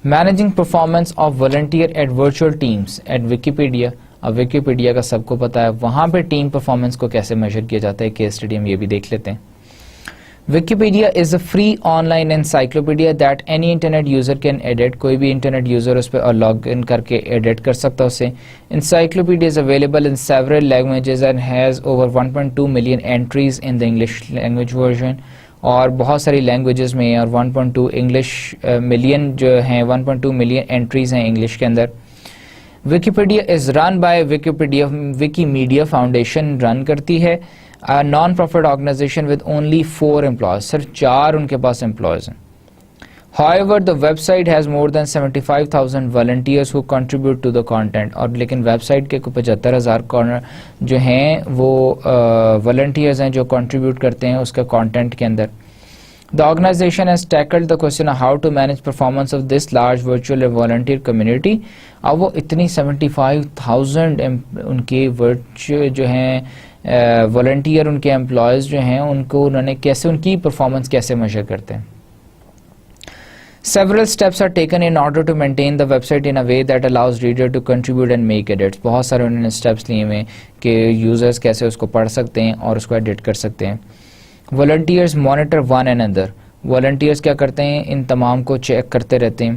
Managing performance of volunteer at virtual teams at Wikipedia. اب ویکیپیڈیا کا سب کو پتا ہے وہاں پہ ٹیم پرفارمنس کو کیسے میجر کیا جاتا ہے, کیس اسٹڈی ہم یہ بھی دیکھ لیتے ہیں. Wikipedia is a free online encyclopedia that any internet user can edit. کوئی بھی انٹرنیٹ یوزر اس پہ اور لاگ ان کر کے ایڈٹ کر سکتا ہے اسے. Encyclopedia is available in several languages and has over 1.2 million entries in the English language version. اور بہت ساری لینگویجز میں اور 1.2 انگلش ملین جو ہیں 1.2 ملین اینٹریز ہیں انگلش کے اندر. Wikipedia is run by Wikimedia Foundation run کرتی ہے, non profit organisation with only 4 employees, صرف 4 ان کے پاس امپلائز ہیں. However, the website has more than 75,000 volunteers who contribute to the content. اور لیکن ویب سائٹ کے 75,000 جو ہیں وہ volunteers ہیں جو contribute کرتے ہیں اس کے content کے اندر. The organization has tackled the question of how to manage performance of this large virtual volunteer community. اب وہ اتنی 75,000 ان کے جو ہیں volunteer ان کے employees جو ہیں ان کو انہوں نے کیسے ان کی performance کیسے measure کرتے ہیں. Several steps are taken in order to maintain the website in a way that allows reader to contribute and make edits. بہت سارے انہوں نے steps لیے ہوئے کہ users کیسے اس کو پڑھ سکتے ہیں اور اس کو edit کر سکتے ہیں. Volunteers monitor one another. Volunteers کیا کرتے ہیں, ان تمام کو چیک کرتے رہتے ہیں.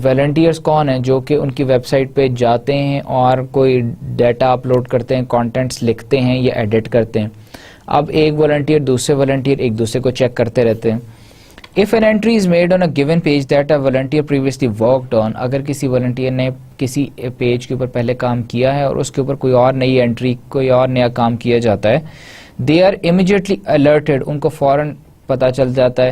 Volunteers کون ہیں, جو کہ ان کی ویب سائٹ پہ جاتے ہیں اور کوئی ڈیٹا اپلوڈ کرتے ہیں, کانٹینٹس لکھتے ہیں یا ایڈٹ کرتے ہیں. اب ایک والنٹیئر دوسرے والنٹیئر ایک دوسرے کو چیک کرتے رہتے ہیں. If an entry is made on a given page that a volunteer previously worked on, اگر کسی والنٹیئر نے کسی پیج کے اوپر پہلے کام کیا ہے اور اس کے اوپر کوئی اور نئی انٹری کوئی اور نیا کام کیا جاتا ہے, they are immediately alerted, ان کو فوراً پتہ چل جاتا ہے,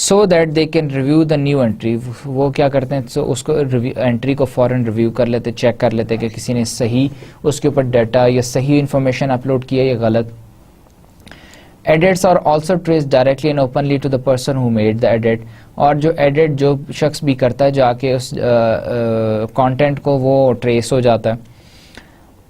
so that they can review the new entry. وہ کیا کرتے ہیں, so اس کو انٹری کو فوراً ریویو کر لیتے, چیک کر لیتے کہ کسی نے صحیح اس کے اوپر ڈیٹا یا صحیح انفارمیشن اپلوڈ کیا یا غلط. Edits are also traced directly and openly to the person who made the edit. اور جو ایڈٹ جو شخص بھی کرتا ہے جا کے اس کانٹینٹ کو وہ ٹریس ہو جاتا ہے.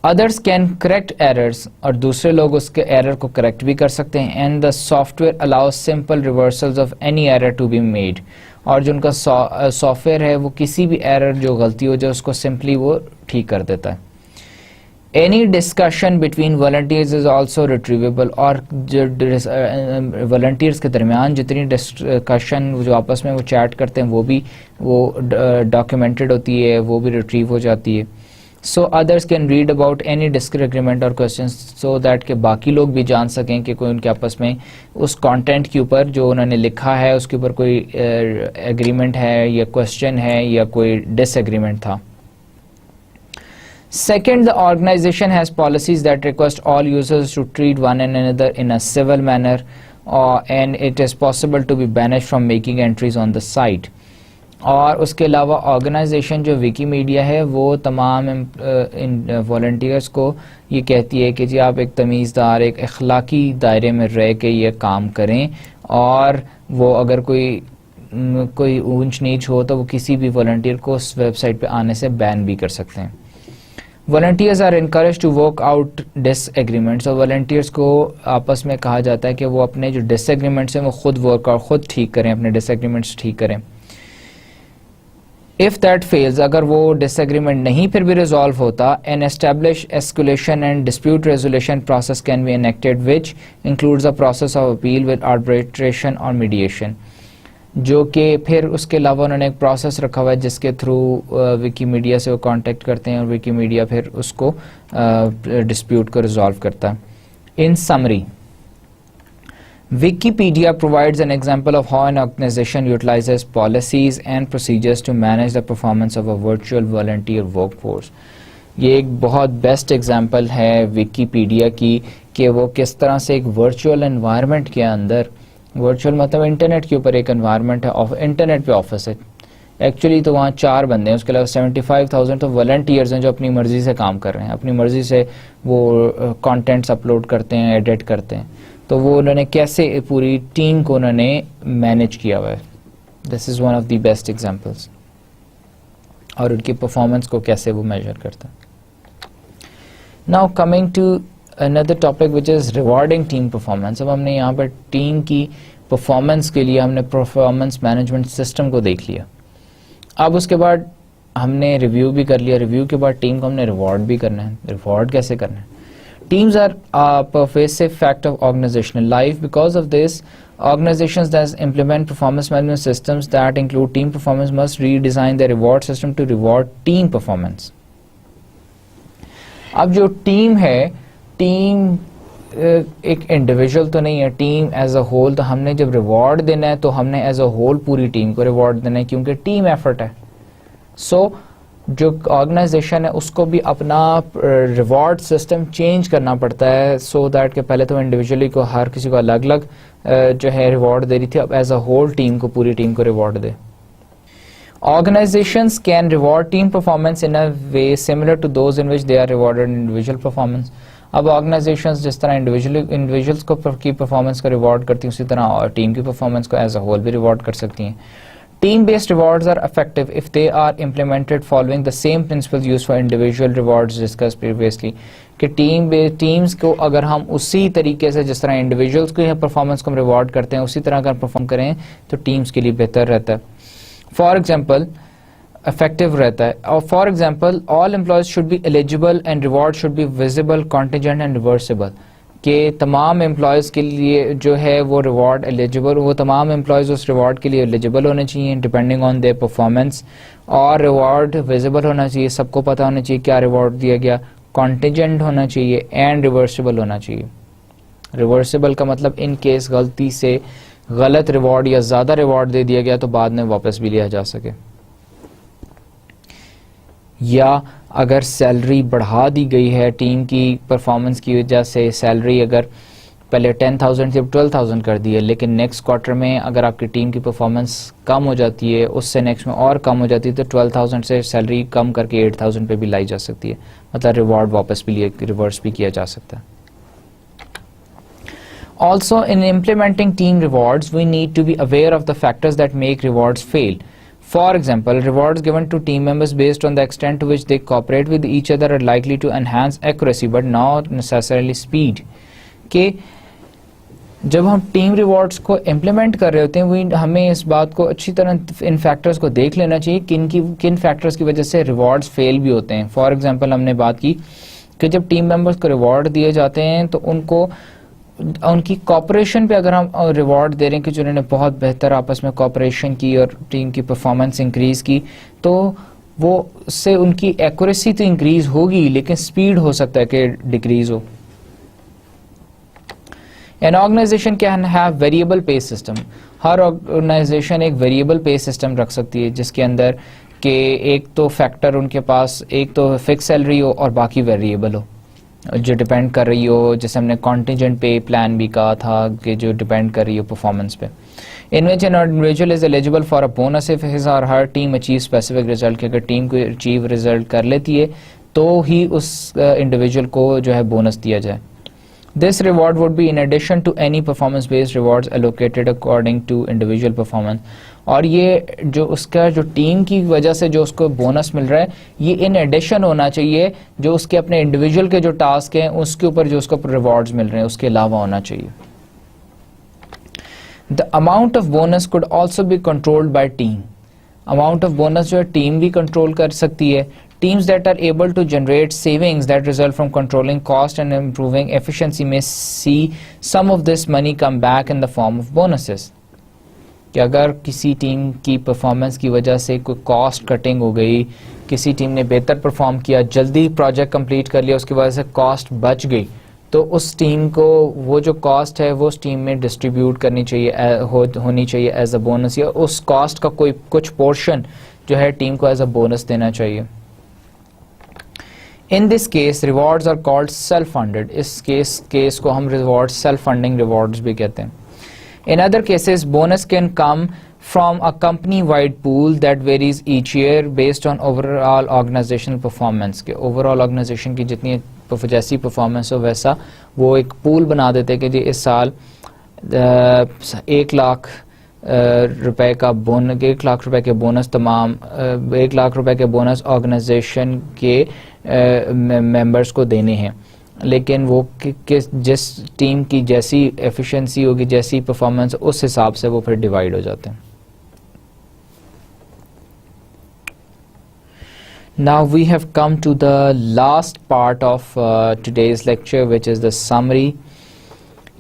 Others can correct errors, اور دوسرے لوگ اس کے ایرر کو کریکٹ بھی کر سکتے ہیں. And the software allows simple reversals of any error to be made. اور جو ان کا سافٹ ویئر ہے وہ کسی بھی ایرر جو غلطی ہو جائے اس کو سمپلی وہ ٹھیک کر دیتا ہے. Any discussion between volunteers is also retrievable. اور جو volunteers کے درمیان جتنی ڈسکشن جو آپس میں وہ چیٹ کرتے ہیں وہ بھی ڈاکیومنٹڈ ہوتی ہے, وہ بھی ریٹریو ہو جاتی ہے. So others can read about any disagreement or questions so that کہ باقی لوگ بھی جان سکیں کہ کوئی ان کے آپس میں اس کانٹینٹ کے اوپر جو انہوں نے لکھا ہے اس کے اوپر کوئی ایگریمنٹ ہے یا کوشچن ہے یا کوئی ڈس ایگریمنٹ تھا. Second, the organization has policies that request all users to treat one another in a civil manner, and it is possible to be banished from making entries on the site. اور اس کے علاوہ organization جو وکی media ہے وہ تمام volunteers کو یہ کہتی ہے کہ جی آپ ایک تمیزدار ایک اخلاقی دائرے میں رہ کے یہ کام کریں, اور وہ اگر کوئی اونچ نیچ ہو تو وہ کسی بھی والنٹیئر کو اس ویب سائٹ پہ آنے سے بین بھی کر سکتے ہیں. Volunteers are encouraged to work out disagreements. اور volunteers کو آپس میں کہا جاتا ہے کہ وہ اپنے جو ڈس ایگریمنٹس ہیں وہ خود ورک آؤٹ خود ٹھیک کریں, اپنے ڈس ایگریمنٹس ٹھیک کریں. If that fails, اگر وہ ڈس ایگریمنٹ نہیں پھر بھی ریزالو ہوتا, an established escalation and dispute resolution process can be enacted, which includes a process of appeal with arbitration or mediation. جو کہ پھر اس کے علاوہ انہوں نے ایک پروسیس رکھا ہوا ہے جس کے تھرو وکی میڈیا سے وہ کانٹیکٹ کرتے ہیں اور وکی میڈیا پھر اس کو ڈسپیوٹ کو ریزالو کرتا ہے. In summary, Wikipedia provides an example of how an organization utilizes policies and procedures to manage the performance of a virtual volunteer workforce. یہ ایک بہت بیسٹ ایگزامپل ہے وکیپیڈیا کی کہ وہ کس طرح سے ایک ورچوئل انوائرمنٹ کے اندر, ورچوئل مطلب انٹرنیٹ کے اوپر ایک انوائرمنٹ ہے, انٹرنیٹ پہ آفس ہے ایکچولی, تو وہاں 4 بندے ہیں, اس کے علاوہ 75,000 تو والنٹیئرز ہیں جو اپنی مرضی سے کام کر رہے ہیں, اپنی مرضی سے وہ کانٹینٹس اپلوڈ کرتے ہیں, ایڈٹ کرتے ہیں. تو وہ انہوں نے کیسے پوری ٹیم کو انہوں نے مینیج کیا ہوا ہے. This is one of the best examples. اور ان کی پرفارمنس کو کیسے وہ میجر کرتا ہے. Now coming to another topic which is rewarding team performance. اب ہم نے یہاں پر ٹیم کی پرفارمنس کے لیے ہم نے پرفارمنس مینجمنٹ سسٹم کو دیکھ لیا. اب اس کے بعد ہم نے ریویو بھی کر لیا, ریویو کے بعد ٹیم کو ہم نے ریوارڈ بھی کرنا ہے. ریوارڈ کیسے کرنا ہے؟ Teams are a pervasive fact of organizational life. Because of this, organizations that implement performance management systems that include team performance must redesign their reward system to reward team performance. اب جو team ہے, team ایک individual تو نہیں ہے, team as a whole. تو ہم نے جب ریوارڈ دینا ہے تو ہم نے ایز اے ہول پوری ٹیم کو ریوارڈ دینا ہے کیونکہ ٹیم ایفرٹ ہے. سو جو آرگنائزیشن ہے اس کو بھی اپنا ریوارڈ سسٹم چینج کرنا پڑتا ہے, سو دیٹ کہ پہلے تو انڈیویجولی کو ہر کسی کو الگ الگ جو ہے ریوارڈ دے رہی تھی, اب ایز اے ہول ٹیم کو پوری ٹیم کو reward they. Organizations can reward team performance in a way similar to those in which they are rewarded individual performance. اب آرگنائزیشنز جس طرح انڈیویجولس کو کی پرفارمنس کو ریوارڈ کرتی ہیں اسی طرح ٹیم کی پرفارمنس کو ایز اے ہول بھی ریوارڈ کر سکتی ہیں. Team based rewards are effective if they are implemented following the same principles used for individual rewards discussed previously. کہ ٹیمز کو اگر ہم اسی طریقے سے جس طرح انڈیویجولس کو پرفارمنس کو ہم ریوارڈ کرتے ہیں اسی طرح اگر پرفارم کریں تو ٹیمز کے لیے بہتر رہتا ہے. فار ایگزامپل افیکٹو رہتا ہے. اور for example all employees should be eligible and reward should be visible, contingent and reversible. کہ تمام امپلائیز کے لیے جو ہے وہ ریوارڈ ایلیجیبل, وہ تمام امپلائیز اس ریوارڈ کے لیے ایلیجیبل ہونے چاہیے ڈپینڈنگ آن دیئر پرفارمنس, اور ریوارڈ ویزیبل ہونا چاہیے, سب کو پتہ ہونا چاہیے کیا ریوارڈ دیا گیا, کانٹیجنٹ ہونا چاہیے اینڈ ریورسیبل ہونا چاہیے. ریورسیبل کا مطلب ان کیس غلطی سے غلط ریوارڈ یا زیادہ ریوارڈ دے دیا گیا تو بعد میں واپس بھی لیا جا سکے, یا اگر سیلری بڑھا دی گئی ہے ٹیم کی پرفارمنس کی وجہ سے, سیلری اگر پہلے 10,000 سے 12,000 کر دی ہے لیکن نیکسٹ کوارٹر میں اگر آپ کی ٹیم کی پرفارمنس کم ہو جاتی ہے, اس سے نیکسٹ میں اور کم ہو جاتی ہے, تو 12,000 سے سیلری کم کر کے 8,000 پہ بھی لائی جا سکتی ہے, مطلب ریوارڈ واپس بھی ریورس بھی کیا جا سکتا ہے. Also, in implementing team rewards, we need to be aware of the factors that make rewards fail. For example, rewards given to team members based on the extent to which they cooperate with each other are likely to enhance accuracy but not necessarily speed. کہ جب ہم team rewards کو implement کر رہے ہوتے ہیں ہمیں اس بات کو اچھی طرح ان فیکٹرز کو دیکھ لینا چاہیے کن فیکٹرز کی وجہ سے ریوارڈس فیل بھی ہوتے ہیں. فار ایگزامپل ہم نے بات کی کہ جب ٹیم ممبرس کو ریوارڈ دیے جاتے ہیں تو ان کو ان کی کوپریشن پہ اگر ہم ریوارڈ دے رہے ہیں کہ جنہوں نے بہت بہتر آپس میں کوپریشن کی اور ٹیم کی پرفارمنس انکریز کی, تو وہ اس سے ان کی ایکوریسی تو انکریز ہوگی لیکن سپیڈ ہو سکتا ہے کہ ڈیکریز ہو. An organization can have variable pay system. ہر آرگنائزیشن ایک ویریبل پے سسٹم رکھ سکتی ہے جس کے اندر کہ ایک تو فیکٹر ان کے پاس ایک تو فکس سیلری ہو اور باقی ویریبل ہو جو ڈیپینڈ کر رہی ہو, جیسے ہم نے کانٹینجنٹ پے پلان بھی کہا تھا کہ جو ڈیپینڈ کر رہی ہو پرفارمنس پہ. In which an individual is eligible for a bonus if his or her team achieves specific result. کہ اگر ٹیم کو اچیو ریزلٹ کر لیتی ہے تو ہی اس انڈیویجول کو جو ہے بونس دیا جائے. This reward would be in addition to any performance based rewards allocated according to individual performance. اور یہ جو اس کا جو ٹیم کی وجہ سے جو اس کو بونس مل رہا ہے یہ ان ایڈیشن ہونا چاہیے جو اس کے اپنے انڈیویجول کے جو ٹاسک ہیں اس کے اوپر جو اس کو ریوارڈز مل رہے ہیں اس کے علاوہ ہونا چاہیے. The amount of bonus could also be controlled by team. Amount of bonus جو ہے ٹیم بھی کنٹرول کر سکتی ہے. Teams that are able to generate savings that result from controlling cost and improving efficiency may see some of this money come back in the form of bonuses. کہ اگر کسی team کی performance کی وجہ سے کوئی کاسٹ کٹنگ ہو گئی, کسی ٹیم نے بہتر پرفارم کیا, جلدی پروجیکٹ کمپلیٹ کر لیا, اس کی وجہ سے کاسٹ بچ گئی, تو اس ٹیم کو وہ جو کاسٹ ہے وہ اس ٹیم میں ڈسٹریبیوٹ کرنی چاہیے, ہونی چاہیے ایز اے بونس, یا اس کاسٹ کا کوئی کچھ پورشن جو ہے ٹیم کو ایز اے بونس دینا چاہیے. In this case, rewards are called self-funded. اس کیس کو ہم rewards self-funding rewards بھی کہتے ہیں. In other cases, bonus can come from a company-wide pool that varies each year based on overall organizational performance. کہ overall organization کی جتنی جیسی پرفارمنس ہو ویسا وہ ایک پول بنا دیتے کہ جی اس سال 1 لاکھ روپے کا بونس, 1 لاکھ روپے کے بونس تمام 1 لاکھ روپے کے بونس آرگنائزیشن کے ممبرس کو دینے ہیں, لیکن وہ جس ٹیم کی جیسی ایفیشنسی ہوگی, جیسی پرفارمنس, اس حساب سے وہ پھر ڈیوائڈ ہو جاتے ہیں. Now we have come to the last part of today's lecture, which is the summary.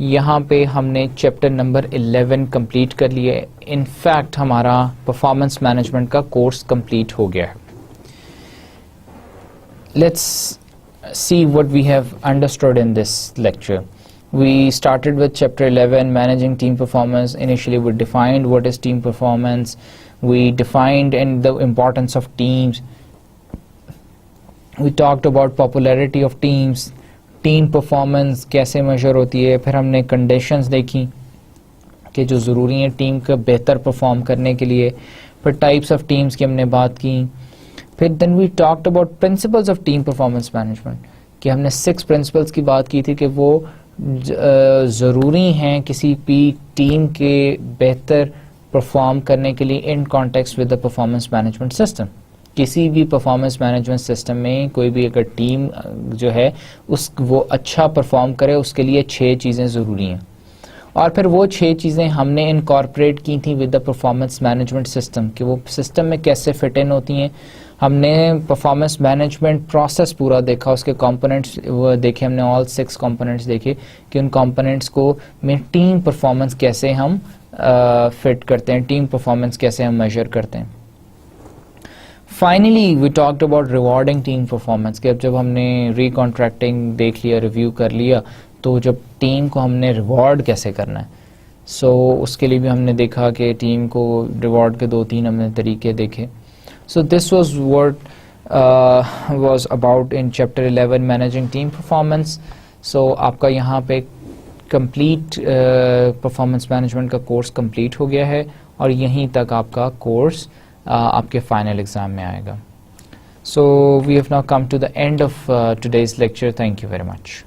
یہاں پہ ہم نے چیپٹر نمبر 11 کمپلیٹ کر لیے. ان فیکٹ ہمارا پرفارمنس مینجمنٹ کا کورس کمپلیٹ ہو گیا ہے. Let's see what we have understood in this lecture. We started with chapter 11, managing team performance. Initially we defined what is team performance. We defined the importance of teams. We talked about popularity of teams. Team performance کیسے major ہوتی ہے. پھر ہم نے conditions دیکھی کہ جو ضروری ہیں ٹیم کا بہتر پرفارم کرنے کے لیے. پھر ٹائپس آف ٹیمز کی ہم نے بات کی. پھر then we talked about principles of team performance management, کہ ہم نے 6 پرنسپلز کی بات کی تھی کہ وہ ضروری ہیں کسی بھی ٹیم کے بہتر پرفارم کرنے کے لیے in context with the performance management system. کسی بھی پرفارمنس مینجمنٹ سسٹم میں کوئی بھی اگر ٹیم جو ہے وہ اچھا پرفارم کرے اس کے لیے 6 چیزیں ضروری ہیں, اور پھر وہ 6 چیزیں ہم نے انکارپوریٹ کی تھیں with the performance management system کہ وہ سسٹم میں کیسے فٹ ان ہوتی ہیں. ہم نے پرفارمنس مینجمنٹ پروسیس پورا دیکھا, اس کے کمپوننٹس دیکھے, ہم نے آل 6 کمپوننٹس دیکھے کہ ان کمپوننٹس کو میں ٹیم پرفارمنس کیسے ہم فٹ کرتے ہیں, ٹیم پرفارمنس کیسے ہم میجر کرتے ہیں. Finally we talked about rewarding team performance, کہ اب جب ہم نے ریکانٹریکٹنگ دیکھ لیا, ریویو کر لیا, تو جب ٹیم کو ہم نے ریوارڈ کیسے کرنا ہے, اس کے لیے بھی ہم نے دیکھا کہ ٹیم کو ریوارڈ کے 2-3 ہم نے طریقے دیکھے. This was what was about in chapter 11 managing team performance. آپ کا یہاں پہ کمپلیٹ پرفارمنس مینجمنٹ کا کورس کمپلیٹ ہو گیا ہے, اور یہیں تک آپ کا کورس آپ کے فائنل ایگزام میں آئے گا. So we have now come to the end of today's lecture. Thank you very much.